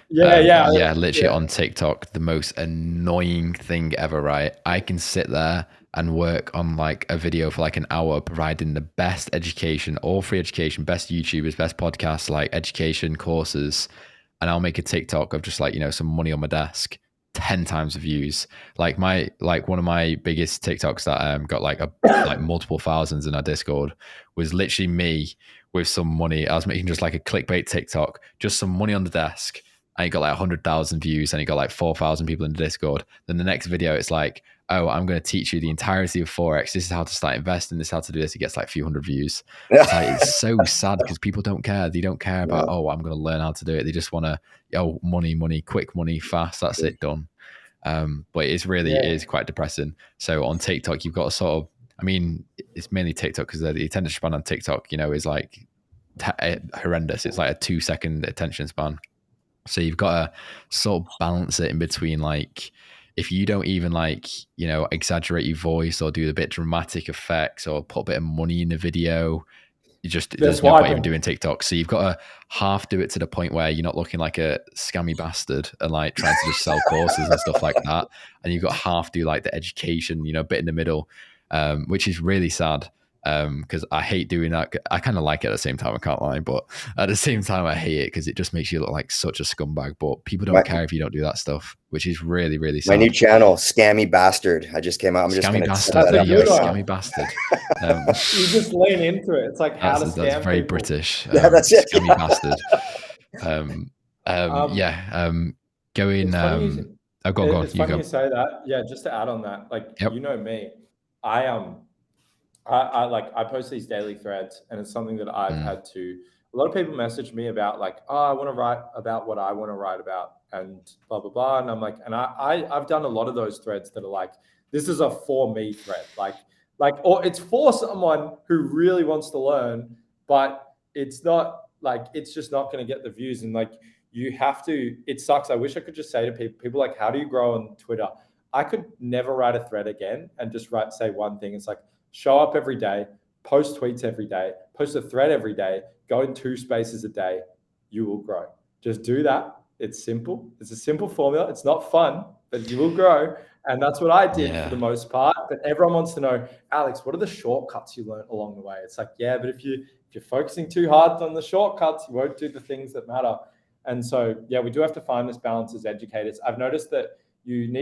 S3: Literally
S1: on TikTok, the most annoying thing ever, right? I can sit there and work on like a video for like an hour, providing the best education, all free education, best YouTubers, best podcasts, like education courses. And I'll make a TikTok of just like, some money on my desk, 10 times the views. Like one of my biggest TikToks that got like multiple thousands in our Discord was literally me with some money. I was making just like a clickbait TikTok, just some money on the desk. And he got like 100,000 views and he got like 4,000 people in the Discord. Then the next video, it's like, oh, I'm going to teach you the entirety of Forex. This is how to start investing. This is how to do this. It gets like a few hundred views. It's so sad because people don't care. They don't care about, I'm going to learn how to do it. They just want to, money, quick money, fast. That's it, done. But it is quite depressing. So on TikTok, you've got a sort of, it's mainly TikTok because the attention span on TikTok, is like horrendous. It's like a 2-second attention span. So you've got to sort of balance it in between, like, if you don't even like, exaggerate your voice or do a bit dramatic effects or put a bit of money in the video, there's no point even doing TikTok. So you've got to half do it to the point where you're not looking like a scammy bastard and like trying to just sell courses and stuff like that. And you've got to half do like the education, bit in the middle, which is really sad. Because I hate doing that. I kind of like it at the same time, I can't lie, but at the same time I hate it because it just makes you look like such a scumbag. But people don't care if you don't do that stuff, which is really, really sad.
S2: My new channel, Scammy Bastard. I just came out.
S1: Scammy Bastard. Scammy Bastard.
S3: You just lean into it. It's like how to scam people.
S1: That's very British.
S2: That's it.
S1: Scammy Bastard. Going. Go on.
S3: It's funny you say that. Yeah, just to add on that, like you know me, I post these daily threads, and it's something that I've had to. A lot of people message me about like, I want to write about what I want to write about, and blah blah blah. And I'm like, and I've done a lot of those threads that are like, this is a for me thread, or it's for someone who really wants to learn, but it's not like it's just not going to get the views. And like you have to. It sucks. I wish I could just say to people like, how do you grow on Twitter? I could never write a thread again and just say one thing. It's like, show up every day, post tweets every day, post a thread every day, go in 2 spaces a day, you will grow. Just do that. It's simple. It's a simple formula. It's not fun, but you will grow. And that's what I did for the most part. But everyone wants to know, Alex, what are the shortcuts you learned along the way? It's like, yeah, but if you're focusing too hard on the shortcuts, you won't do the things that matter. And so, yeah, we do have to find this balance as educators. I've noticed that you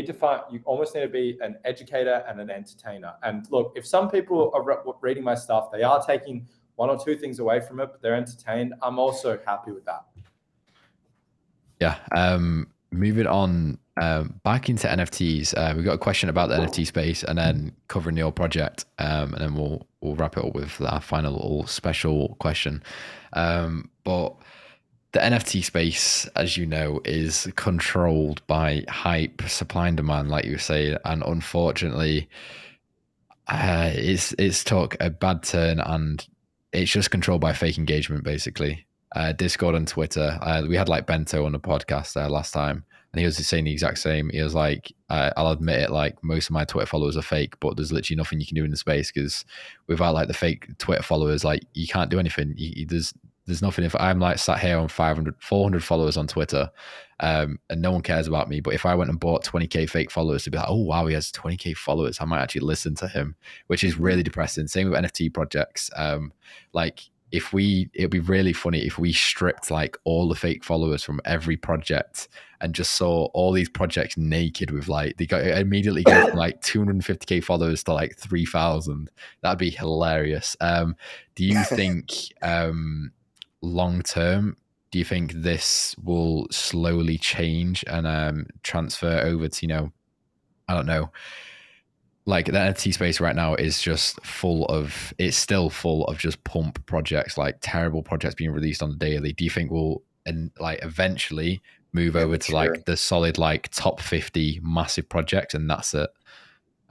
S3: almost need to be an educator and an entertainer. And look, if some people are reading my stuff, they are taking 1 or 2 things away from it, but they're entertained. I'm also happy with that.
S1: Yeah. Moving on back into NFTs. We've got a question about the NFT space and then covering your project. And then we'll wrap it up with our final little special question. But the NFT space, as you know, is controlled by hype, supply and demand, like you were saying, and unfortunately, it's took a bad turn, and it's just controlled by fake engagement, basically. Discord and Twitter. We had like Bento on the podcast last time, and he was saying the exact same. He was like, "I'll admit it. Like most of my Twitter followers are fake, but there's literally nothing you can do in the space because without like the fake Twitter followers, like you can't do anything. There's nothing. If I'm like sat here on 400 followers on Twitter, and no one cares about me, but if I went and bought 20k fake followers to be like, oh wow, he has 20k followers, I might actually listen to him, which is really depressing. Same with NFT projects. Like it'd be really funny if we stripped like all the fake followers from every project and just saw all these projects naked with like they got immediately go from like 250k followers to like 3,000. That'd be hilarious. Do you think long term, do you think this will slowly change and transfer over to I don't know, like the NFT space right now is just it's still full of just pump projects, like terrible projects being released on the daily. Do you think we'll like eventually move over to like the solid like top 50 massive projects and that's it?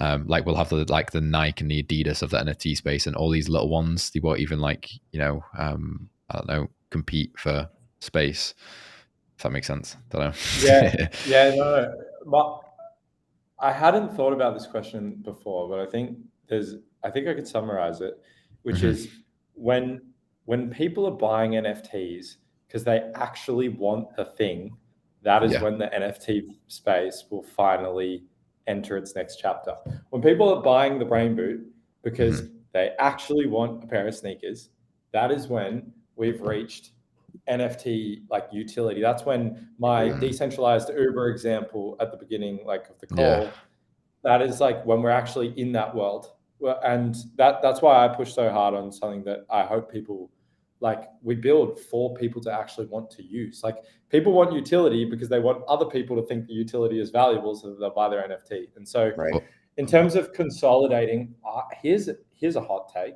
S1: Like we'll have the Nike and the Adidas of the NFT space, and all these little ones, they won't even like, I don't know, compete for space. If that makes sense. Don't know.
S3: Yeah, no. But I hadn't thought about this question before, but I think I could summarize it, which is when people are buying NFTs because they actually want the thing, that is when the NFT space will finally enter its next chapter. When people are buying the brain boot because they actually want a pair of sneakers, that is when we've reached NFT like utility. That's when my decentralized Uber example at the beginning, like of the call, that is like when we're actually in that world. And that's why I push so hard on something that I hope people like we build for people to actually want to use. Like people want utility because they want other people to think the utility is valuable so that they'll buy their NFT. And so in terms of consolidating, here's a hot take.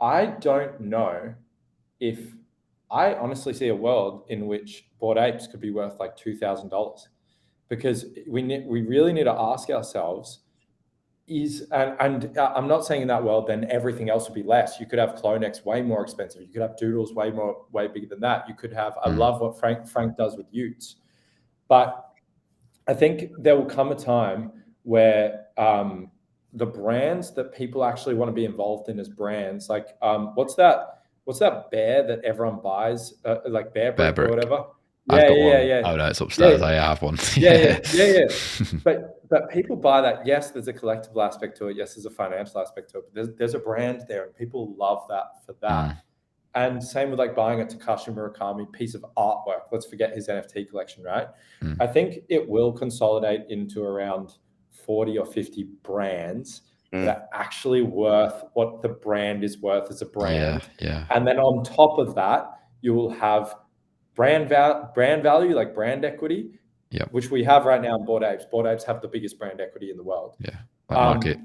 S3: I don't know if I honestly see a world in which Bored Apes could be worth like $2,000, because we really need to ask ourselves and I'm not saying in that world then everything else would be less. You could have CloneX way more expensive. You could have Doodles way bigger than that. You could have I love what Frank does with Utes, but I think there will come a time where the brands that people actually want to be involved in as brands, like what's that bear that everyone buys, like Bear Brick or whatever? Yeah.
S1: Oh no, it's upstairs. I have one.
S3: Yeah. But people buy that. Yes, there's a collectible aspect to it. Yes, there's a financial aspect to it. But there's a brand there, and people love that for that. And same with like buying a Takashi Murakami piece of artwork. Let's forget his NFT collection, right? I think it will consolidate into around 40 or 50 brands that are actually worth what the brand is worth as a brand.
S1: Yeah.
S3: And then on top of that, you will have brand value, like brand equity, which we have right now in Bored Apes. Bored Apes have the biggest brand equity in the world.
S1: Market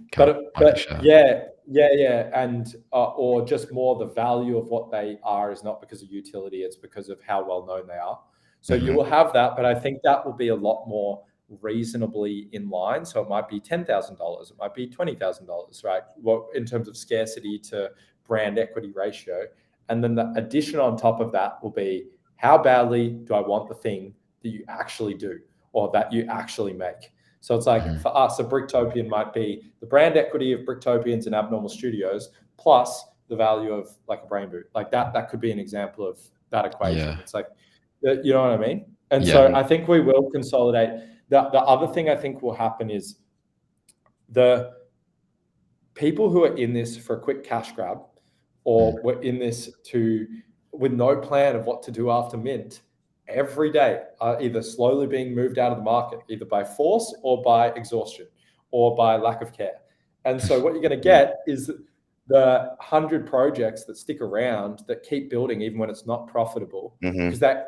S3: share. And or just more the value of what they are is not because of utility, it's because of how well known they are. So you will have that, but I think that will be a lot more reasonably in line. So it might be $10,000, it might be $20,000, right? Well, in terms of scarcity to brand equity ratio. And then the addition on top of that will be, how badly do I want the thing that you actually do or that you actually make? So it's like for us, a Bricktopian might be the brand equity of Bricktopians and Abnormal Studios plus the value of like a brain boot. Like that could be an example of that equation. It's like, you know what I mean? And so I think we will consolidate. The other thing I think will happen is the people who are in this for a quick cash grab, or we're in this with no plan of what to do after mint, every day are either slowly being moved out of the market, either by force or by exhaustion or by lack of care. And so what you're going to get is the 100 projects that stick around, that keep building even when it's not profitable, because they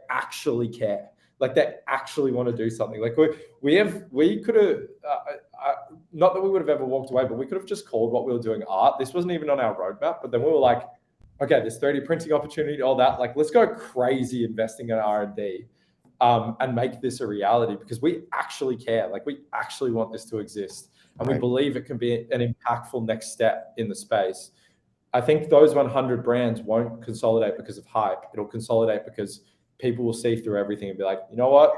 S3: actually care. Like they actually want to do something. Like we could have, not that we would have ever walked away, but we could have just called what we were doing art. This wasn't even on our roadmap, but then we were like, okay, there's 3D printing opportunity, all that. Like, let's go crazy investing in R&D and make this a reality, because we actually care. Like, we actually want this to exist. And we believe it can be an impactful next step in the space. I think those 100 brands won't consolidate because of hype. It'll consolidate because people will see through everything and be like, you know what?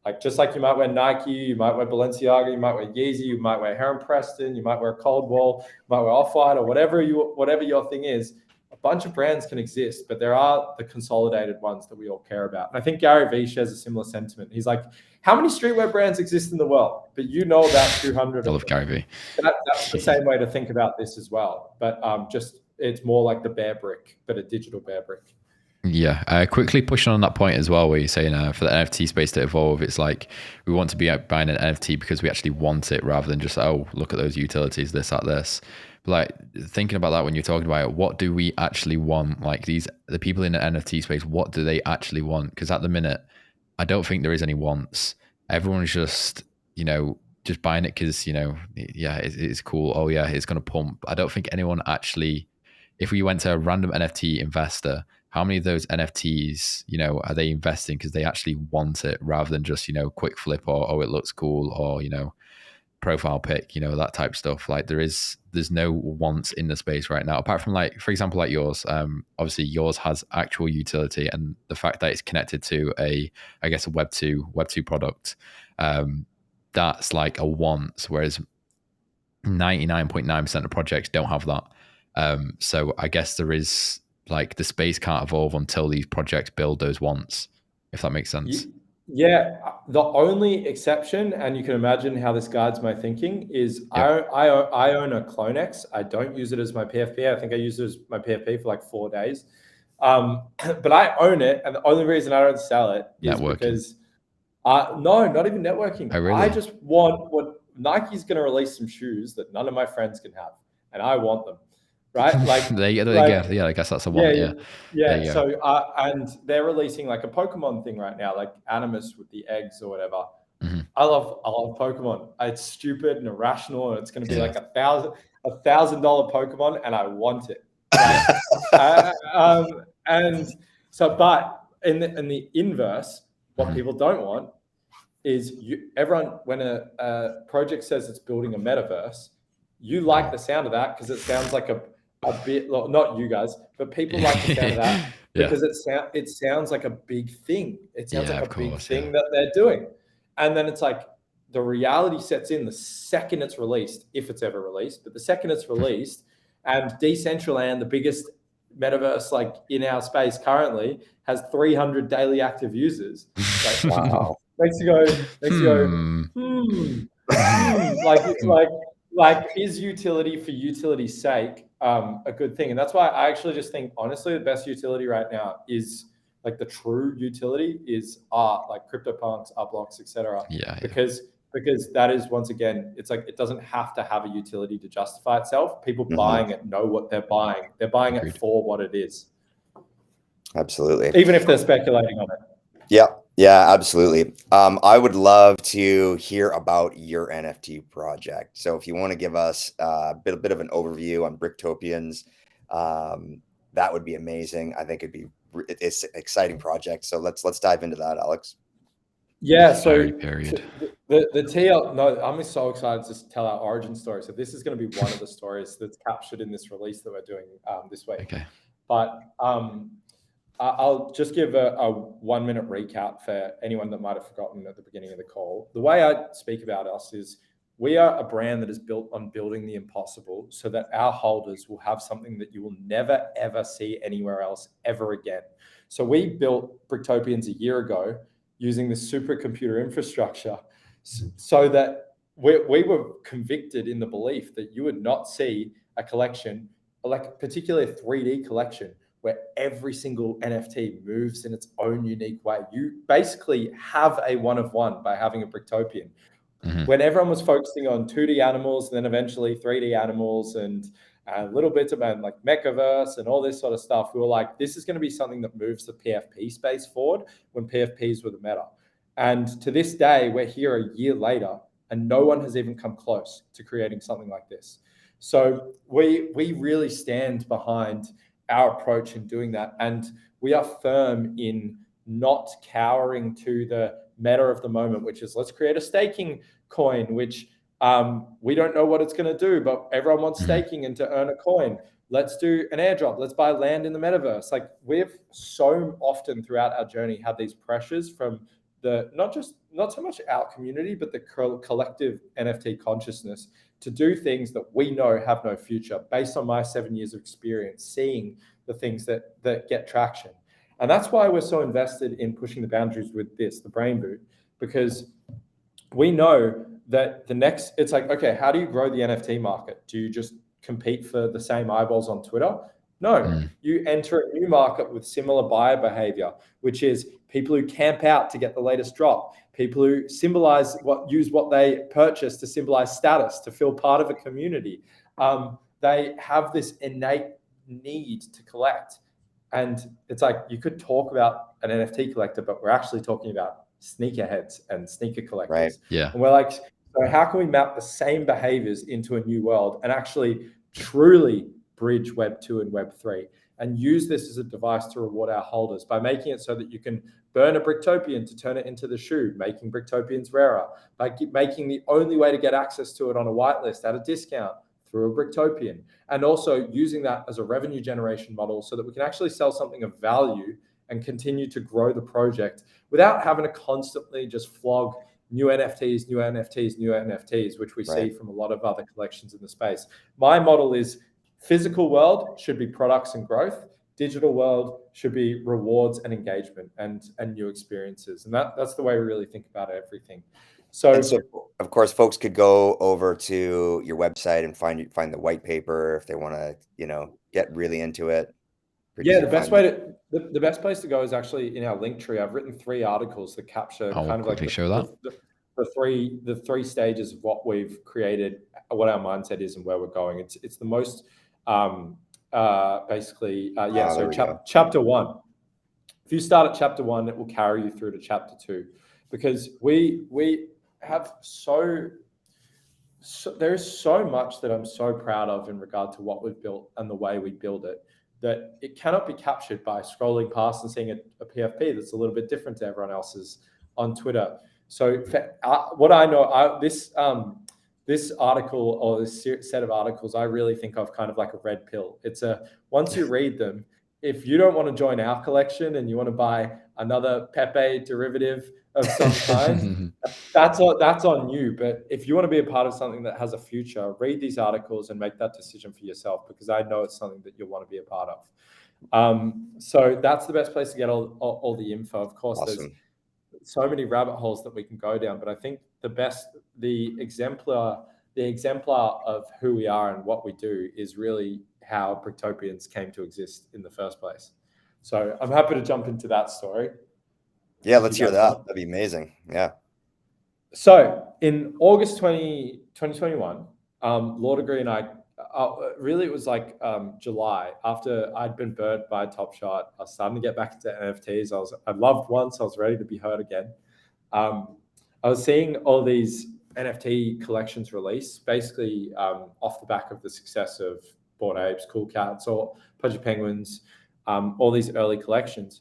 S3: Like, just like you might wear Nike, you might wear Balenciaga, you might wear Yeezy, you might wear Heron Preston, you might wear Coldwell, you might wear Off-White, or whatever your thing is. A bunch of brands can exist, but there are the consolidated ones that we all care about. And I think Gary Vee shares a similar sentiment. He's like, how many streetwear brands exist in the world? But you know about 200
S1: I love Gary Vee.
S3: That's the same way to think about this as well. But just it's more like the bear brick, but a digital bear brick.
S1: Yeah, quickly pushing on that point as well, where you're saying for the NFT space to evolve, it's like we want to be buying an NFT because we actually want it, rather than just, oh, look at those utilities, this, that, this. But like thinking about that when you're talking about it, what do we actually want? Like the people in the NFT space, what do they actually want? Because at the minute, I don't think there is any wants. everyone's just, just buying it because, it's cool. Oh yeah, it's going to pump. I don't think anyone actually, if we went to a random NFT investor, how many of those NFTs, are they investing because they actually want it rather than just, quick flip or, oh, it looks cool or, profile pic, that type of stuff. Like there's no wants in the space right now, apart from like, for example, like yours. Obviously yours has actual utility, and the fact that it's connected to a Web2 product, that's like a want, whereas 99.9% of projects don't have that. So I guess there is like the space can't evolve until these projects build those wants, if that makes sense.
S3: Yeah, the only exception, and you can imagine how this guides my thinking, is
S1: Yep.
S3: I own a CloneX. I don't use it as my PFP. I think I use it as my PFP for like 4 days. But I own it, and the only reason I don't sell it is
S1: Networking.
S3: because no, not even networking.
S1: Oh, really?
S3: I just want what Nike's going to release some shoes that none of my friends can have, and I want them. Right? Like,
S1: yeah, I guess that's a one. Yeah.
S3: Yeah. So, and they're releasing like a Pokemon thing right now, like Animus with the eggs or whatever.
S1: Mm-hmm.
S3: I love Pokemon. It's stupid and irrational, and it's going to be like $1,000 Pokemon, and I want it. Right? And so, but in the inverse, what people don't want is everyone, when a project says it's building a metaverse, you like the sound of that because it sounds like a bit, well, not you guys, but people like the sound of that because it sounds like a big thing. It sounds like a big thing that they're doing. And then it's like the reality sets in the second it's released, if it's ever released, but the second it's released, and Decentraland, the biggest metaverse like in our space currently, has 300 daily active users. Like, wow. Makes you go, like is utility for utility's sake a good thing? And that's why I actually just think, honestly, the best utility right now is like the true utility is art, like CryptoPunks, Upblocks, etc. Because that is, once again, it's like it doesn't have to have a utility to justify itself. People buying it know what they're buying. They're buying it for what it is.
S2: Absolutely.
S3: Even if they're speculating on it.
S2: Yeah, absolutely. I would love to hear about your NFT project. So if you want to give us a bit of an overview on Bricktopians, that would be amazing. I think it's an exciting project. So let's dive into that, Alex.
S3: Yeah. So the TL, no, I'm so excited to tell our origin story. So this is going to be one of the stories that's captured in this release that we're doing this week.
S1: Okay.
S3: But I'll just give a 1 minute recap for anyone that might have forgotten at the beginning of the call. The way I speak about us is we are a brand that is built on building the impossible so that our holders will have something that you will never, ever see anywhere else ever again. So we built Bricktopians a year ago using this supercomputer infrastructure so that we were convicted in the belief that you would not see a collection, like particularly a 3D collection, where every single NFT moves in its own unique way. You basically have a one of one by having a Bricktopian. When everyone was focusing on 2D animals, and then eventually 3D animals and little bits about like Mechaverse and all this sort of stuff, we were like, this is going to be something that moves the PFP space forward when PFPs were the meta. And to this day, we're here a year later, and no one has even come close to creating something like this. So we really stand behind our approach in doing that. And we are firm in not cowering to the meta of the moment, which is let's create a staking coin, which we don't know what it's going to do, but everyone wants staking and to earn a coin. Let's do an airdrop. Let's buy land in the metaverse. Like we've so often throughout our journey had these pressures from the, not so much our community, but the collective NFT consciousness to do things that we know have no future based on my 7 years of experience, seeing the things that get traction. And that's why we're so invested in pushing the boundaries with this, the Brain Boot, because we know that it's like, okay, how do you grow the NFT market? Do you just compete for the same eyeballs on Twitter? No, you enter a new market with similar buyer behavior, which is people who camp out to get the latest drop, people who use what they purchase to symbolize status, to feel part of a community. They have this innate need to collect. And it's like, you could talk about an NFT collector, but we're actually talking about sneakerheads and sneaker collectors.
S2: Right.
S1: Yeah.
S3: And we're like, so how can we map the same behaviors into a new world and actually truly bridge Web 2 and Web 3 and use this as a device to reward our holders by making it so that you can burn a Bricktopian to turn it into the shoe, making Bricktopians rarer, by making the only way to get access to it on a whitelist at a discount through a Bricktopian, and also using that as a revenue generation model so that we can actually sell something of value and continue to grow the project without having to constantly just flog new NFTs, new NFTs, new NFTs, which we see from a lot of other collections in the space. My model is physical world should be products and growth. Digital world should be rewards and engagement and new experiences. And that's the way we really think about everything. So
S2: of course, folks could go over to your website and find the white paper if they want to, get really into it.
S3: Yeah, the best place to go is actually in our link tree. I've written 3 articles that capture kind of like the 3 stages of what we've created, what our mindset is, and where we're going. It's the most chapter 1. If you start at chapter 1, it will carry you through to chapter 2, because we have there is so much that I'm so proud of in regard to what we've built and the way we build it, that it cannot be captured by scrolling past and seeing a PFP that's a little bit different to everyone else's on Twitter. So what I know, this article or this set of articles, I really think of kind of like a red pill. Once you read them, if you don't want to join our collection and you want to buy another Pepe derivative of some kind, that's on you. But if you want to be a part of something that has a future, read these articles and make that decision for yourself, because I know it's something that you'll want to be a part of. So that's the best place to get all the info. Of course, There's so many rabbit holes that we can go down, but I think the exemplar of who we are and what we do is really how Bricktopians came to exist in the first place. So I'm happy to jump into that story.
S2: Yeah, let's hear that. That'd be amazing. Yeah.
S3: So in August 2021, Lord Agree and I, really it was like July, after I'd been burnt by Top Shot. I was starting to get back into NFTs. I loved once, I was ready to be hurt again. I was seeing all these NFT collections release, basically off the back of the success of Bored Apes, Cool Cats, or Pudgy Penguins, all these early collections.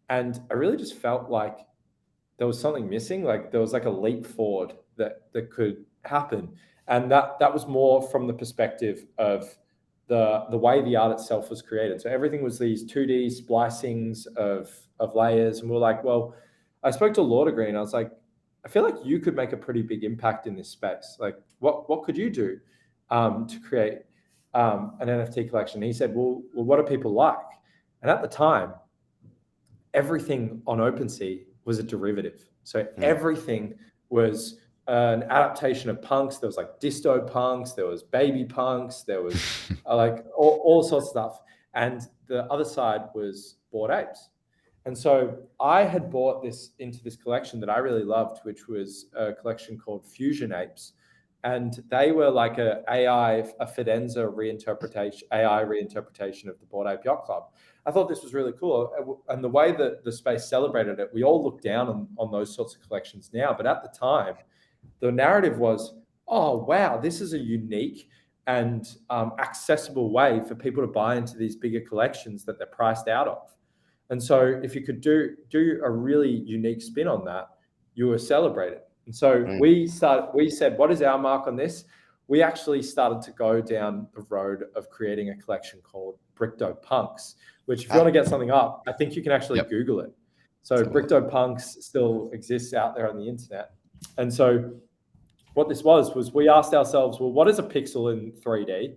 S3: And I really just felt like there was something missing, like there was like a leap forward that could happen. And that was more from the perspective of the way the art itself was created. So everything was these 2D splicings of layers. And we're like, well, I spoke to Lord Agree and I was like, I feel like you could make a pretty big impact in this space. Like what could you do to create an NFT collection? And he said, well, what do people like? And at the time, everything on OpenSea was a derivative. So everything was an adaptation of punks. There was like disto punks, there was baby punks, there was like all sorts of stuff. And the other side was Bored Apes. And so I had bought into this collection that I really loved, which was a collection called Fusion Apes. And they were like a Fidenza AI reinterpretation of the Bored Ape Yacht Club. I thought this was really cool. And the way that the space celebrated it, we all look down on those sorts of collections now. But at the time, the narrative was, oh, wow, this is a unique and accessible way for people to buy into these bigger collections that they're priced out of. And so if you could do a really unique spin on that, you were celebrated. And so we said, what is our mark on this? We actually started to go down the road of creating a collection called Bricktopunks, which if you want to get something up, I think you can actually Google it. So Bricktopunks still exists out there on the internet. And so what this was we asked ourselves, well, what is a pixel in 3D?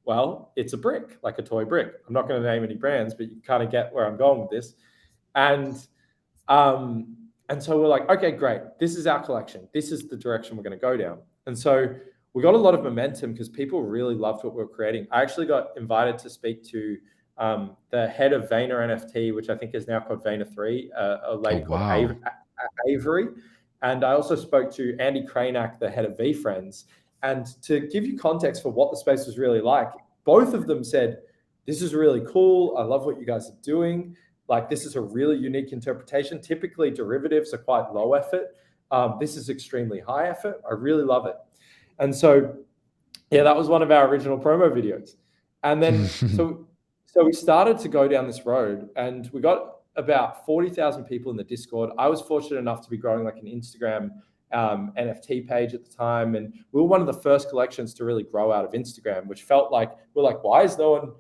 S3: Well, it's a brick, like a toy brick. I'm not going to name any brands, but you kind of get where I'm going with this. And so we're like, okay, great. This is our collection. This is the direction we're going to go down. And so we got a lot of momentum because people really loved what we were creating. I actually got invited to speak to the head of Vayner NFT, which I think is now called Vayner 3, a lady called Avery. And I also spoke to Andy Kranak, the head of VFriends. And to give you context for what the space was really like, both of them said, this is really cool. I love what you guys are doing. Like, this is a really unique interpretation. Typically derivatives are quite low effort. This is extremely high effort. I really love it. And so, yeah, that was one of our original promo videos. And then, so we started to go down this road, and we got about 40,000 people in the Discord. I was fortunate enough to be growing like an Instagram NFT page at the time. And we were one of the first collections to really grow out of Instagram, which felt like, we're like, why is no one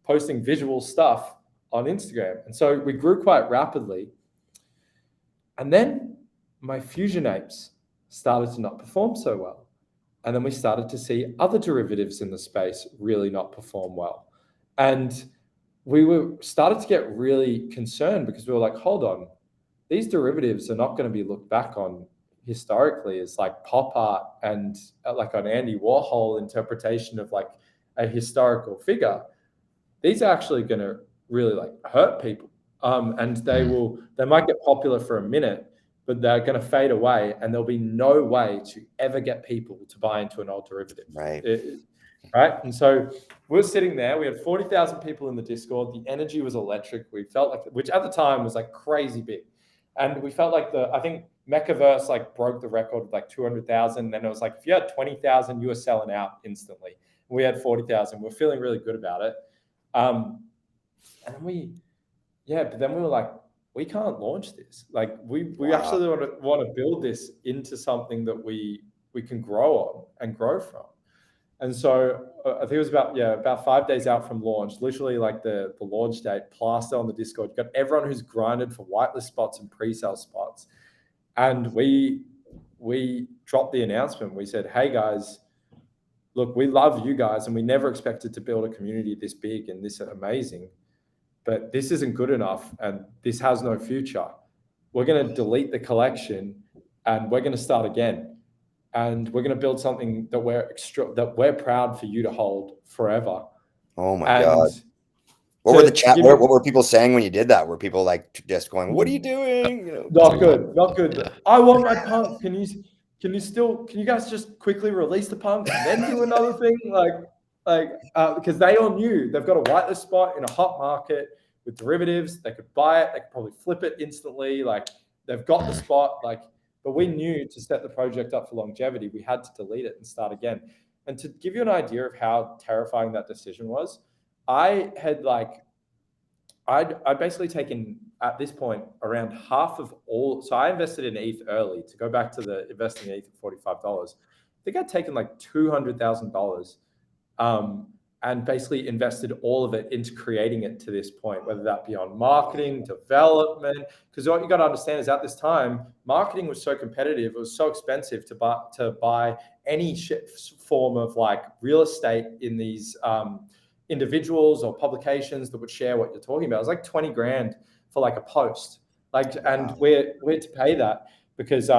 S3: posting visual stuff on Instagram? And so we grew quite rapidly. And then my Fusion apes started to not perform so well. And then we started to see other derivatives in the space really not perform well. And we started to get really concerned, because we were like, hold on, these derivatives are not going to be looked back on historically as like pop art and like an Andy Warhol interpretation of like a historical figure. These are actually going to really like hurt people. And they might get popular for a minute, but they're going to fade away, and there'll be no way to ever get people to buy into an old derivative.
S2: Right.
S3: Right. And so we were sitting there, we had 40,000 people in the Discord. The energy was electric. We felt like, which at the time was like crazy big. And we felt like I think Mechaverse like broke the record with like 200,000. Then it was like, if you had 20,000, you were selling out instantly. We had 40,000. We're feeling really good about it. And but then we were like, we can't launch this. Like we actually want to build this into something that we can grow on and grow from. And so I think it was about 5 days out from launch, literally like the launch date, plaster on the Discord. You've got everyone who's grinded for whitelist spots and pre-sale spots. And we dropped the announcement. We said, hey guys, look, we love you guys, and we never expected to build a community this big and this amazing, but this isn't good enough, and this has no future. We're going to delete the collection, and we're going to start again. And we're going to build something that we're proud for you to hold forever.
S2: Oh my God. What were people saying when you did that? Were people like just going, what are you doing? You know,
S3: not good. Yeah. I want my punk. Can you guys just quickly release the punk and then do another thing? Because they all knew they've got a whitelist spot in a hot market with derivatives. They could buy it. They could probably flip it instantly. Like, they've got the spot. But we knew to set the project up for longevity, we had to delete it and start again. And to give you an idea of how terrifying that decision was, I had I'd basically taken at this point around half of all. So I invested in ETH early. To go back to the investing in ETH at $45, I think I'd taken like $200,000 and basically invested all of it into creating it to this point, whether that be on marketing, development. Because what you got to understand is, at this time, marketing was so competitive, it was so expensive to buy any form of like real estate in these individuals or publications that would share what you're talking about. It was like 20 grand for like a post. And we're to pay that because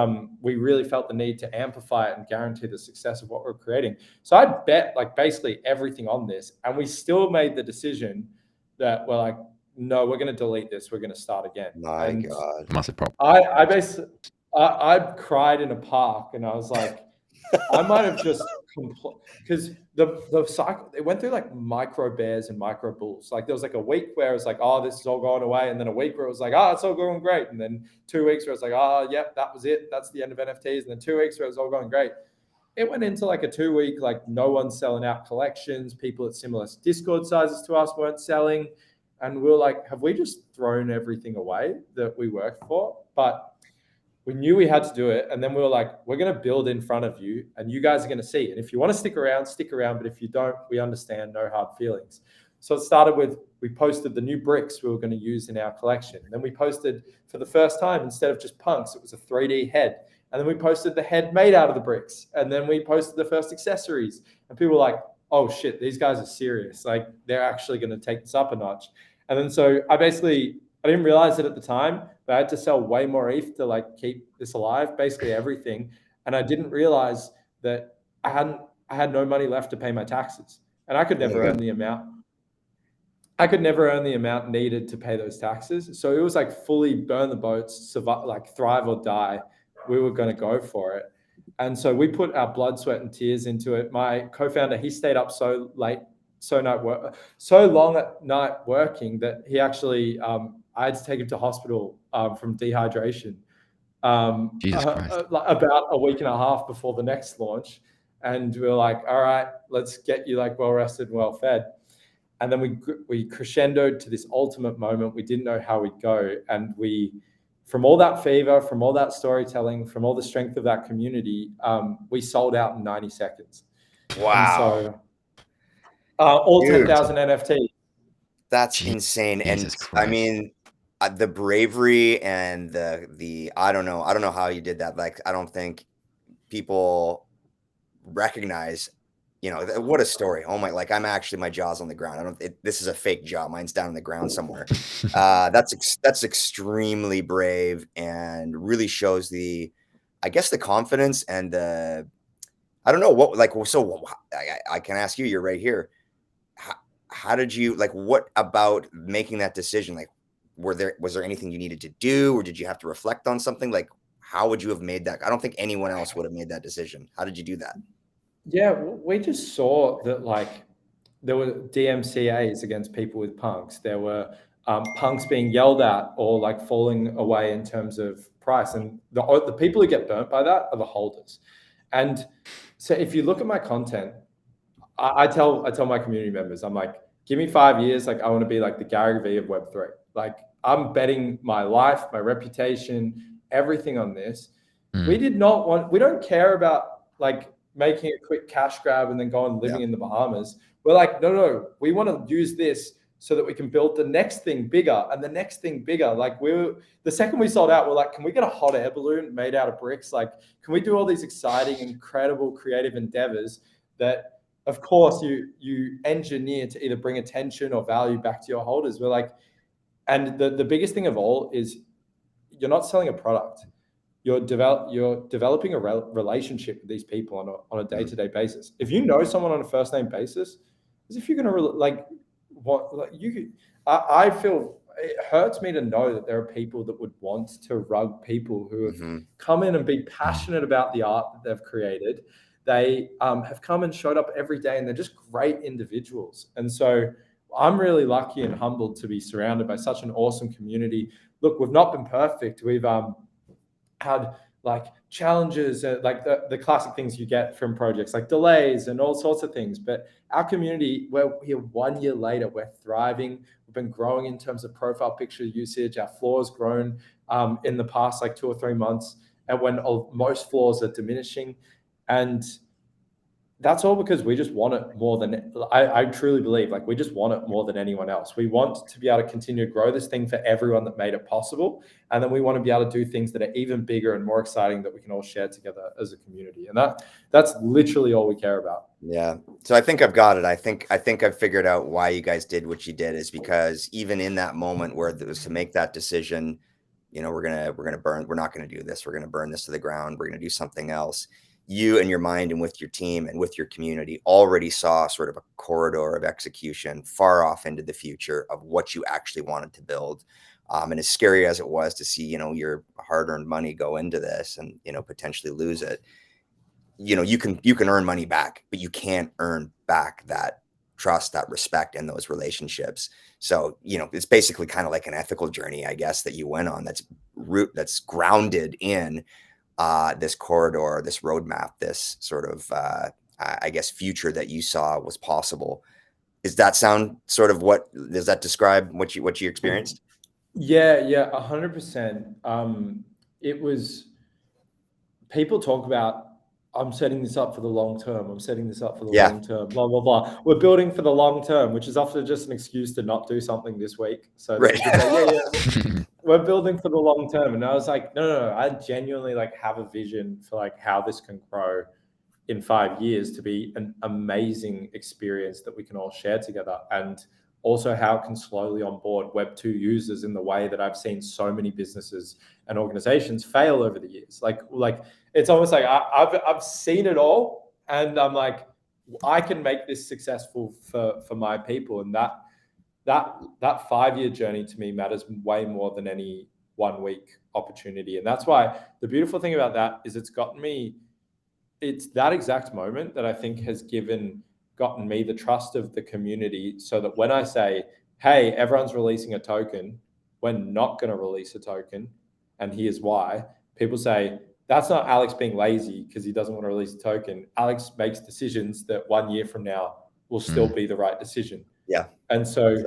S3: we really felt the need to amplify it and guarantee the success of what we're creating. So I bet like basically everything on this, and we still made the decision that we're like, no, we're going to delete this. We're going to start again.
S2: My God.
S1: Massive problem.
S3: I cried in a park, and I was like, I might have just because the cycle, it went through like micro bears and micro bulls. Like, there was like a week where it was like, oh, this is all going away, and then a week where it was like, oh, it's all going great, and then 2 weeks where it was like, oh, yep, that was it, that's the end of NFTs, and then 2 weeks where it was all going great. It went into like a 2 week, like no one's selling out collections. People at similar Discord sizes to us weren't selling, and we were like, have we just thrown everything away that we worked for? But we knew we had to do it. And then we were like, we're going to build in front of you, and you guys are going to see. And if you want to stick around, stick around. But if you don't, we understand, no hard feelings. So it started with, we posted the new bricks we were going to use in our collection. And then we posted, for the first time, instead of just punks, it was a 3D head. And then we posted the head made out of the bricks. And then we posted the first accessories. And people were like, oh shit, these guys are serious. Like, they're actually going to take this up a notch. And then so I didn't realize it at the time, but I had to sell way more ETH to like keep this alive, basically everything. And I didn't realize that I had no money left to pay my taxes, and I could never earn the amount. I could never earn the amount needed to pay those taxes. So it was like fully burn the boats, survive, like thrive or die. We were going to go for it. And so we put our blood, sweat, and tears into it. My co-founder, he stayed up so late, so long at night working that he actually, I had to take him to hospital from dehydration
S1: Jesus Christ.
S3: about a week and a half before the next launch. And we were like, all right, let's get you like well rested and well fed. And then we crescendoed to this ultimate moment. We didn't know how we'd go. And from all that fever, from all that storytelling, from all the strength of that community, we sold out in 90 seconds.
S2: Wow.
S3: And so all 10,000 NFTs.
S2: That's insane.
S1: Jesus
S2: And
S1: Christ.
S2: I mean, the bravery and the I don't know how you did that. Like, I don't think people recognize, what a story. Oh my, like, I'm actually, my jaw's on the ground. This is a fake jaw. Mine's down on the ground somewhere. That's extremely brave and really shows I guess the confidence and I don't know what, like, so I can ask you, you're right here. How did you, like, what about making that decision? Like, was there anything you needed to do, or did you have to reflect on something? Like, how would you have made that? I don't think anyone else would have made that decision. How did you do that?
S3: Yeah, we just saw that, like, there were DMCAs against people with punks. There were punks being yelled at or like falling away in terms of price. And the people who get burnt by that are the holders. And so if you look at my content, I tell my community members, I'm like, give me 5 years. Like, I want to be like the Gary Vee of Web3. Like, I'm betting my life, my reputation, everything on this. We don't care about like making a quick cash grab and then going living in the Bahamas. We're like, no, we want to use this so that we can build the next thing bigger and the next thing bigger. Like, the second we sold out, we're like, can we get a hot air balloon made out of bricks? Like, can we do all these exciting, incredible, creative endeavors that, of course, you engineer to either bring attention or value back to your holders? We're like, and the biggest thing of all is you're not selling a product. You're developing a relationship with these people on a day-to-day basis. If you know someone on a first name basis, as if you're gonna I feel it hurts me to know that there are people that would want to rug people who have come in and be passionate about the art that they've created. They have come and showed up every day, and they're just great individuals. And so I'm really lucky and humbled to be surrounded by such an awesome community. Look, we've not been perfect. We've had like challenges, like the classic things you get from projects, like delays and all sorts of things. But our community, we're here 1 year later, we're thriving. We've been growing in terms of profile picture usage. Our floor's grown in the past like 2 or 3 months, and when most floors are diminishing. And that's all because we just want it more than, I truly believe, like, we just want it more than anyone else. We want to be able to continue to grow this thing for everyone that made it possible. And then we want to be able to do things that are even bigger and more exciting that we can all share together as a community. And that's literally all we care about.
S2: Yeah. So I think I've got it. I think I've figured out why you guys did what you did, is because even in that moment where it was to make that decision, we're not going to do this. We're going to burn this to the ground. We're going to do something else. You and your mind and with your team and with your community already saw sort of a corridor of execution far off into the future of what you actually wanted to build. And as scary as it was to see, your hard-earned money go into this and, potentially lose it, you can earn money back, but you can't earn back that trust, that respect, and those relationships. So, it's basically kind of like an ethical journey, I guess, that you went on that's grounded in this corridor, this roadmap, this sort of, I guess, future that you saw was possible. Does that sound sort of does that describe what you experienced?
S3: Yeah, 100%. It was, people talk about, I'm setting this up for the long term. I'm setting this up for the long term, blah, blah, blah. We're building for the long term, which is often just an excuse to not do something this week. So
S2: right.
S3: We're building for the long term. And I was like, no, I genuinely like have a vision for like how this can grow in 5 years to be an amazing experience that we can all share together. And also how it can slowly onboard Web2 users in the way that I've seen so many businesses and organizations fail over the years. Like it's almost like I've seen it all, and I'm like, I can make this successful for my people. And that 5 year journey to me matters way more than any 1 week opportunity. And that's why the beautiful thing about that is it's that exact moment that I think has gotten me the trust of the community, so that when I say, hey, everyone's releasing a token, we're not going to release a token, and here's why, people say, that's not Alex being lazy because he doesn't want to release a token. Alex makes decisions that 1 year from now will still be the right decision.
S2: Yeah.
S3: And so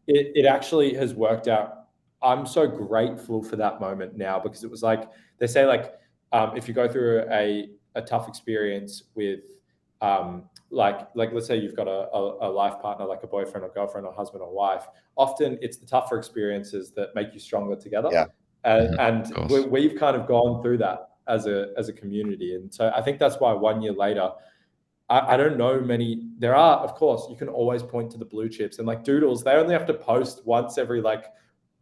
S3: it actually has worked out. I'm so grateful for that moment now, because it was like, they say like, if you go through a tough experience with, like let's say you've got a life partner, like a boyfriend or girlfriend or husband or wife, often it's the tougher experiences that make you stronger together.
S2: Yeah.
S3: And we've kind of gone through that as a community. And so I think that's why 1 year later, I don't know many. There are, of course, you can always point to the blue chips, and like Doodles, they only have to post once every like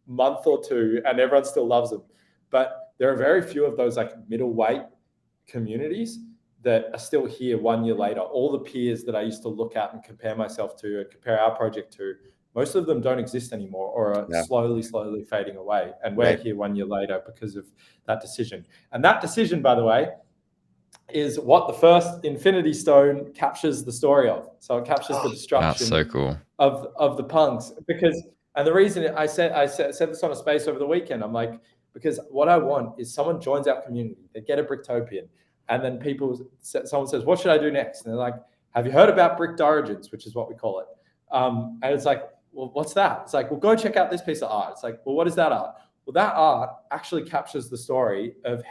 S3: month or two, and everyone still loves them. But there are very few of those like middleweight communities that are still here 1 year later. All the peers that I used to look at and compare myself to and compare our project to, most of them don't exist anymore, or are slowly fading away. And we're here 1 year later because of that decision. And that decision, by the way, is what the first Infinity Stone captures the story of. So it captures the destruction
S1: that's so cool.
S3: of the punks. Because, and the reason I said this on a space over the weekend, I'm like, because what I want is someone joins our community, they get a Bricktopian, and then someone says, what should I do next? And they're like, have you heard about Bricked Origins, which is what we call it? And it's like, well, what's that? It's like, well, go check out this piece of art. It's like, well, what is that art? Well, that art actually captures the story of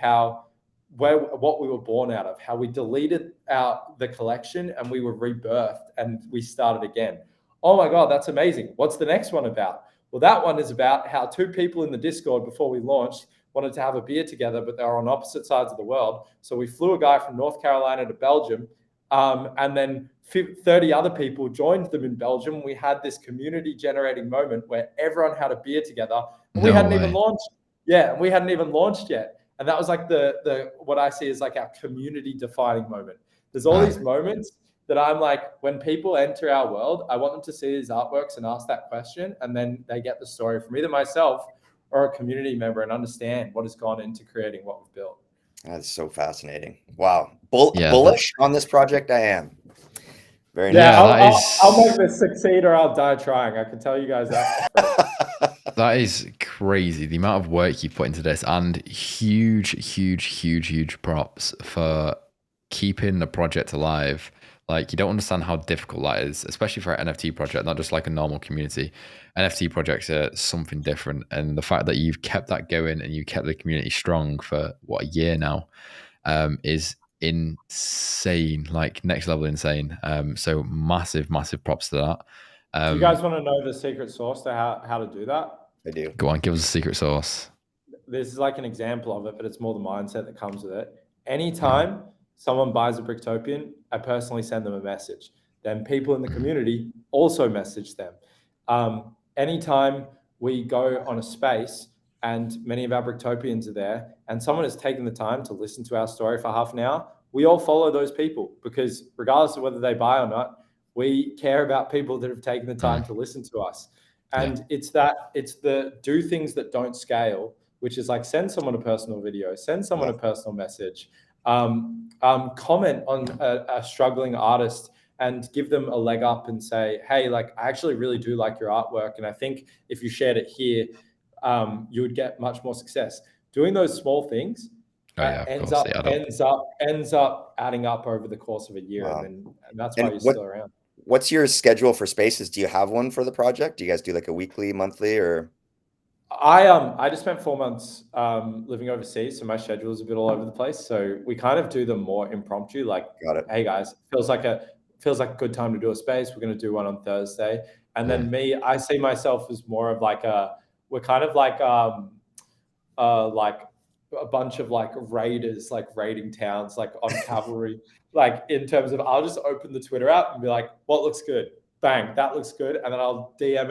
S3: what we were born out of, how we deleted out the collection and we were rebirthed and we started again. Oh my God, that's amazing. What's the next one about? Well, that one is about how two people in the Discord before we launched wanted to have a beer together, but they were on opposite sides of the world. So we flew a guy from North Carolina to Belgium, and then 30 other people joined them in Belgium. We had this community generating moment where everyone had a beer together, and we hadn't even launched. Yeah, and we hadn't even launched yet. And that was like the what I see as like our community defining moment. There's all these moments that I'm like, when people enter our world, I want them to see these artworks and ask that question, and then they get the story from either myself or a community member and understand what has gone into creating what we've built.
S2: That's so fascinating. Wow. Bullish on this project, I am. Very nice.
S3: Yeah, I'll make this succeed or I'll die trying. I can tell you guys that.
S1: That is crazy, the amount of work you put into this, and huge props for keeping the project alive. Like, you don't understand how difficult that is, especially for an NFT project, not just like a normal community. NFT projects are something different, and the fact that you've kept that going and you kept the community strong for what, a year now, is insane, like next level insane. So massive props to that.
S3: Do you guys want to know the secret sauce to how to do that?
S2: I do.
S1: Go on, give us a secret sauce.
S3: This is like an example of it, but it's more the mindset that comes with it. Anytime someone buys a Bricktopian, I personally send them a message. Then people in the community also message them. Anytime we go on a space and many of our Bricktopians are there and someone has taken the time to listen to our story for half an hour, we all follow those people, because regardless of whether they buy or not, we care about people that have taken the time to listen to us. And it's the do things that don't scale, which is like send someone a personal video, send someone a personal message, comment on a struggling artist and give them a leg up and say, hey, like, I actually really do like your artwork, and I think if you shared it here, you would get much more success. Doing those small things ends up adding up over the course of a year.
S2: Wow.
S3: And that's why you're still around.
S2: What's your schedule for spaces? Do you have one for the project? Do you guys do like a weekly, monthly, or?
S3: I just spent 4 months living overseas, so my schedule is a bit all over the place. So we kind of do them more impromptu, like, hey guys, feels like a good time to do a space. We're going to do one on Thursday. And then I see myself as more of like we're kind of like a bunch of like raiders, like raiding towns, like on cavalry, like in terms of, I'll just open the Twitter app and be like, what looks good? Bang, that looks good. And then I'll DM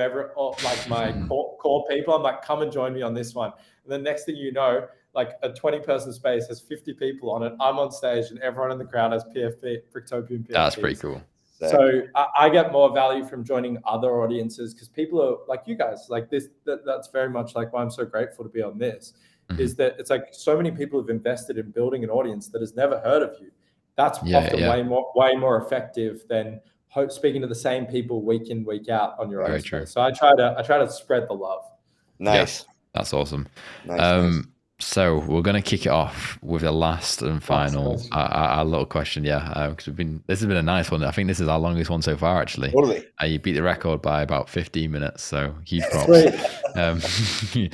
S3: like my core people. I'm like, come and join me on this one. And then next thing you know, like a 20-person space has 50 people on it. I'm on stage and everyone in the crowd has PFP, Bricktopian PFPs.
S1: That's pretty cool.
S3: So I get more value from joining other audiences, because people are like you guys, like this. That's very much like why I'm so grateful to be on this. Is that it's like so many people have invested in building an audience that has never heard of you. That's often way more effective than speaking to the same people week in, week out on your own. So I try to spread the love.
S2: Nice.
S1: That's awesome.
S2: Nice.
S1: So we're gonna kick it off with the last and final
S3: question.
S1: our little question, because this has been a nice one. I think this is our longest one so far, actually.
S2: Totally.
S1: You beat the record by about 15 minutes, so huge props.
S3: Sweet.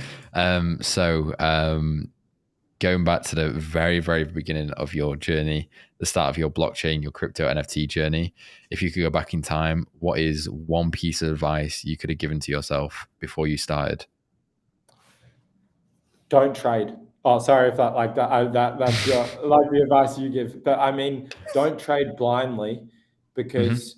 S1: Going back to the very, very beginning of your journey, the start of your blockchain, your crypto NFT journey, if you could go back in time, what is one piece of advice you could have given to yourself before you started?
S3: Don't trade. Oh, sorry if that like that. That's your like the advice you give. But I mean, don't trade blindly, because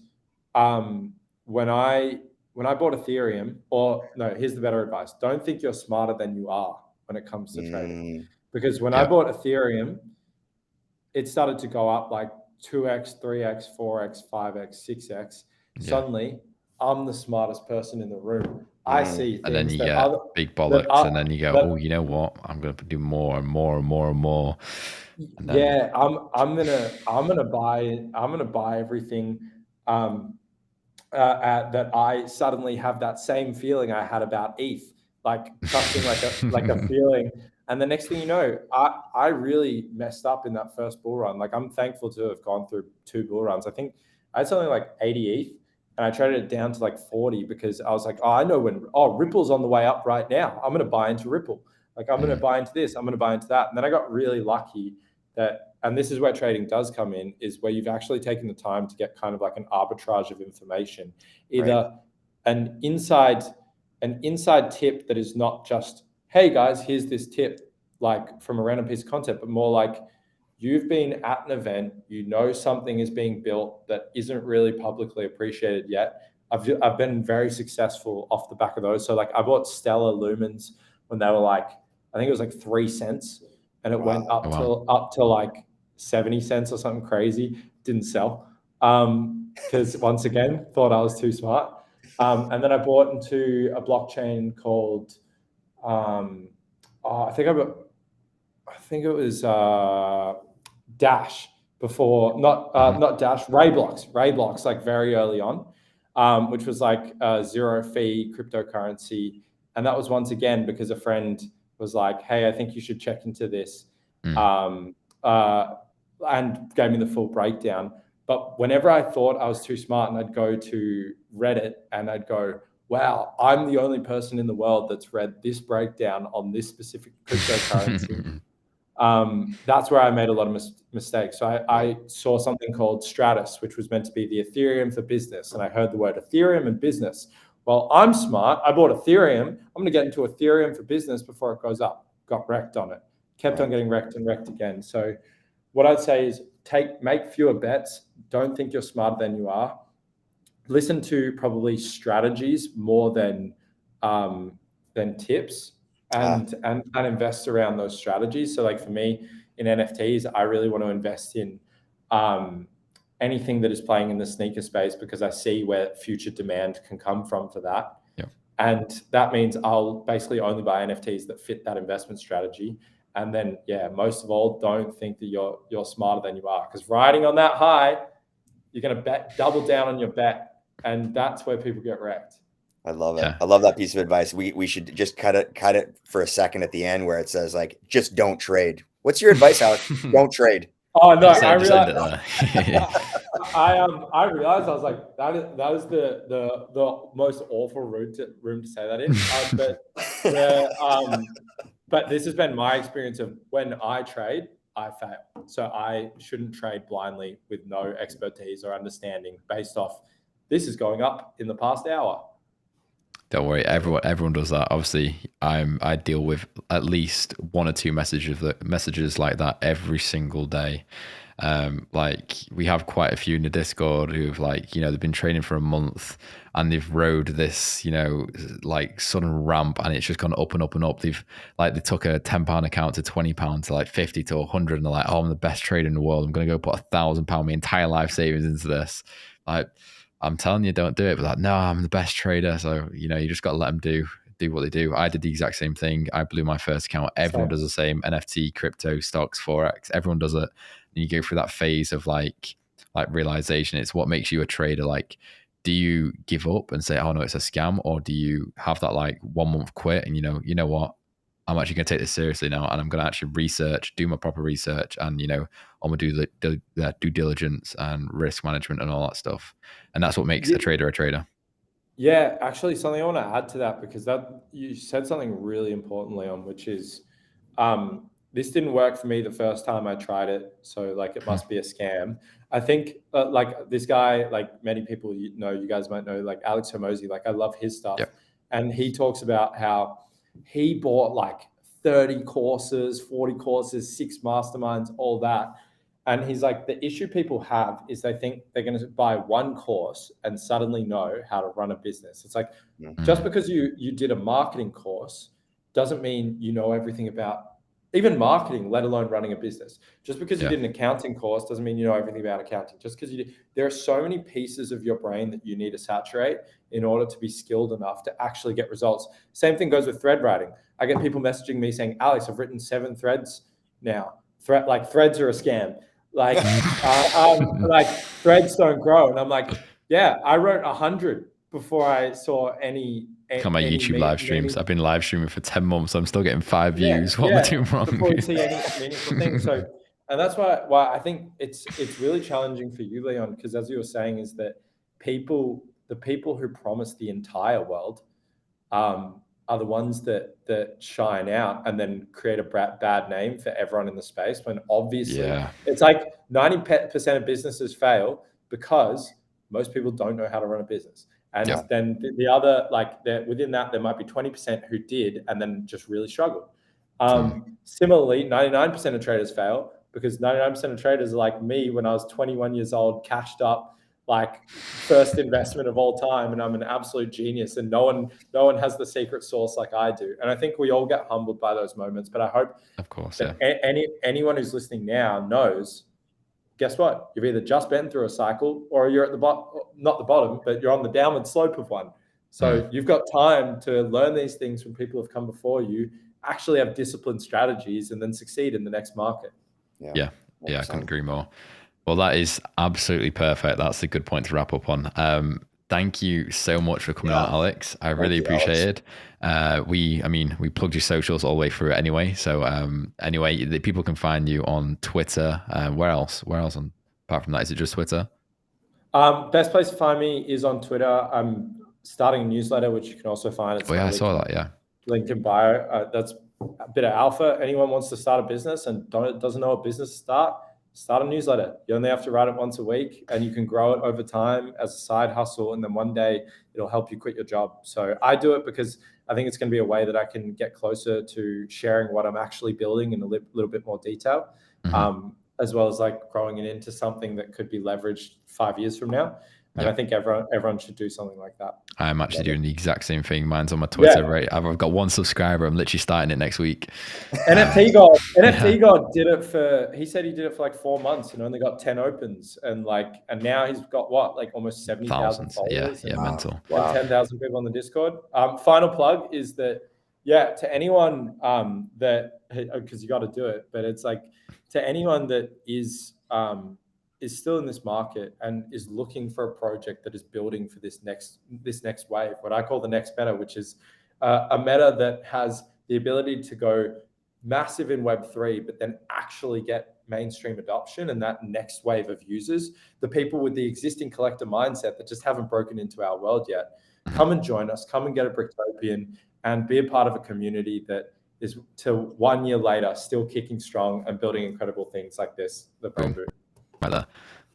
S3: when I bought Ethereum, or no, here's the better advice: don't think you're smarter than you are when it comes to trading. Because when I bought Ethereum, it started to go up like 2x, 3x, 4x, 5x, 6x. Suddenly, I'm the smartest person in the room. I see things,
S1: and then you
S3: that
S1: get
S3: other,
S1: big bollocks, and then you go, oh, you know what? I'm going to do more and more and more and more. And then,
S3: yeah, I'm gonna buy everything that I suddenly have that same feeling I had about ETH, like trusting like a feeling. And the next thing you know, I really messed up in that first bull run. Like, I'm thankful to have gone through 2 bull runs. I think I had something like 80 ETH, and I traded it down to like 40 because I was like, oh, I know Ripple's on the way up right now. I'm going to buy into Ripple. Like, I'm going to buy into this. I'm going to buy into that. And then I got really lucky that, and this is where trading does come in, is where you've actually taken the time to get kind of like an arbitrage of information, either an inside tip that is not just, hey guys, here's this tip, like from a random piece of content, but more like, you've been at an event, you know something is being built that isn't really publicly appreciated yet. I've been very successful off the back of those. So like, I bought Stellar Lumens when they were like, I think it was like 3 cents, and it went up to like 70 cents or something crazy. Didn't sell because once again, thought I was too smart. And then I bought into a blockchain called I think it was Dash before, not Dash, Rayblocks, like very early on, which was like a zero fee cryptocurrency. And that was once again because a friend was like, hey, I think you should check into this, and gave me the full breakdown. But whenever I thought I was too smart, and I'd go to Reddit and I'd go, wow, I'm the only person in the world that's read this breakdown on this specific cryptocurrency. That's where I made a lot of mistakes. So I saw something called Stratus, which was meant to be the Ethereum for business. And I heard the word Ethereum and business. Well, I'm smart. I bought Ethereum. I'm going to get into Ethereum for business before it goes up. Got wrecked on it. Kept on getting wrecked and wrecked again. So what I'd say is make fewer bets. Don't think you're smarter than you are. Listen to probably strategies more than tips, and invest around those strategies. So like for me in NFTs, I really want to invest in anything that is playing in the sneaker space, because I see where future demand can come from for that. And that means I'll basically only buy NFTs that fit that investment strategy. And then, most of all, don't think that you're smarter than you are, because riding on that high, you're going to double down on your bet, and that's where people get wrecked.
S2: I love it. I love that piece of advice. We should just cut it for a second at the end where it says like, just don't trade. What's your advice, Alex? Don't trade.
S3: Oh no, I realized. I realized, I was like, that is the most awful room to say that in. But this has been my experience of when I trade, I fail. So I shouldn't trade blindly with no expertise or understanding based off, this is going up in the past hour.
S1: Don't worry, everyone does that. Obviously, I deal with at least 1 or 2 messages like that every single day. Like we have quite a few in the Discord who've they've been training for a month and they've rode this, like sudden ramp, and it's just gone up and up and up. They took a £10 account to £20 to like 50 to 100, and they're like, oh, I'm the best trader in the world. I'm going to go put £1,000, my entire life savings into this. Like, I'm telling you, don't do it. But no, I'm the best trader. So, you just got to let them do what they do. I did the exact same thing. I blew my first account. Everyone does the same. NFT, crypto, stocks, Forex. Everyone does it. And you go through that phase of like realization. It's what makes you a trader. Like, do you give up and say, oh no, it's a scam? Or do you have that 1 month quit and you know what? I'm actually going to take this seriously now, and I'm going to actually do my proper research, and I'm going to do the due diligence and risk management and all that stuff. And that's what makes a trader a trader.
S3: Yeah, actually, something I want to add to that, because you said something really important, Leon, which is this didn't work for me the first time I tried it, so like it must be a scam. I think like this guy, like many people you guys might know, like Alex Hormozi, like I love his stuff.
S1: Yep.
S3: And he talks about how he bought like 30 courses, 40 courses, 6 masterminds, all that. And he's like, the issue people have is they think they're going to buy one course and suddenly know how to run a business. It's like, just because you did a marketing course doesn't mean you know everything about even marketing, let alone running a business. Just because you did an accounting course doesn't mean you know everything about accounting. Just because there are so many pieces of your brain that you need to saturate in order to be skilled enough to actually get results. Same thing goes with thread writing. I get people messaging me saying, Alex, I've written 7 threads now. Like threads are a scam. Like, like threads don't grow. And I'm like, yeah, I wrote 100 before I saw any
S1: my YouTube live streams. I've been live streaming for 10 months. I'm still getting 5 views. What am I doing wrong?
S3: Before you see any meaningful thing. So, and that's why I think it's really challenging for you, Leon, because as you were saying, is that the people who promise the entire world are the ones that shine out and then create a bad name for everyone in the space, when obviously it's like 90% of businesses fail because most people don't know how to run a business. And then the other, like within that, there might be 20% who did and then just really struggled. Similarly, 99% of traders fail because 99% of traders are like me when I was 21 years old, cashed up, like first investment of all time, and I'm an absolute genius, and no one has the secret sauce like I do. And I think we all get humbled by those moments, but I hope
S1: of course
S3: that anyone who's listening now knows, guess what? You've either just been through a cycle or you're at the bottom, not the bottom, but you're on the downward slope of one. So you've got time to learn these things from people who've come before you, actually have disciplined strategies, and then succeed in the next market.
S1: Yeah, I couldn't agree more. Well, that is absolutely perfect. That's a good point to wrap up on. Thank you so much for coming on, Alex. I really appreciate it. We plugged your socials all the way through it anyway. So anyway, the people can find you on Twitter. Where else? Apart from that, is it just Twitter?
S3: Best place to find me is on Twitter. I'm starting a newsletter, which you can also find.
S1: I saw that. Yeah.
S3: Link in bio. That's a bit of alpha. Anyone wants to start a business and doesn't know what business to start a newsletter. You only have to write it once a week, and you can grow it over time as a side hustle. And then one day it'll help you quit your job. So I do it because I think it's going to be a way that I can get closer to sharing what I'm actually building in a little bit more detail, as well as like growing it into something that could be leveraged 5 years from now. And I think everyone should do something like that.
S1: I'm actually doing the exact same thing. Mine's on my Twitter, right? I've got 1 subscriber. I'm literally starting it next week.
S3: NFT God did it he said he did it for like 4 months and only got 10 opens. And now he's got like almost 70,000 followers.
S1: Yeah, mental.
S3: Wow. And 10,000 people on the Discord. Final plug is that, to anyone because you got to do it, but it's like to anyone that is still in this market and is looking for a project that is building for this next wave, what I call the next meta, which is a meta that has the ability to go massive in Web3, but then actually get mainstream adoption and that next wave of users, the people with the existing collector mindset that just haven't broken into our world yet. Come and join us, come and get a Bricktopian and be a part of a community that is to 1 year later still kicking strong and building incredible things like this, the Brain Boot.
S1: But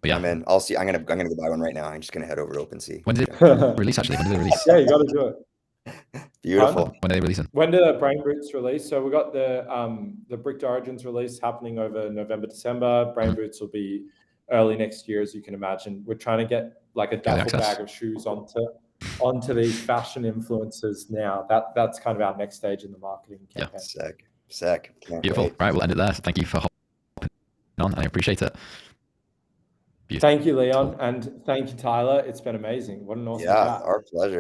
S1: yeah,
S2: I'm in. I'll see. I'm gonna go buy one right now. I'm just gonna head over to OpenSea.
S1: When did it release? Actually, when did it release?
S3: Yeah, you got to do it.
S2: Beautiful.
S1: When are they releasing?
S3: When do the Brain Boots release? So we got the Bricked Origins release happening over November, December. Brain Boots will be early next year, as you can imagine. We're trying to get like a duffel bag of shoes onto these fashion influencers now. That's kind of our next stage in the marketing campaign.
S2: Sick.
S1: Beautiful.
S2: Wait.
S1: Right, we'll end it there. Thank you for hopping on. I appreciate it.
S3: Beautiful. Thank you, Leon, and thank you, Tyler. It's been amazing. What an awesome chat.
S2: Our pleasure.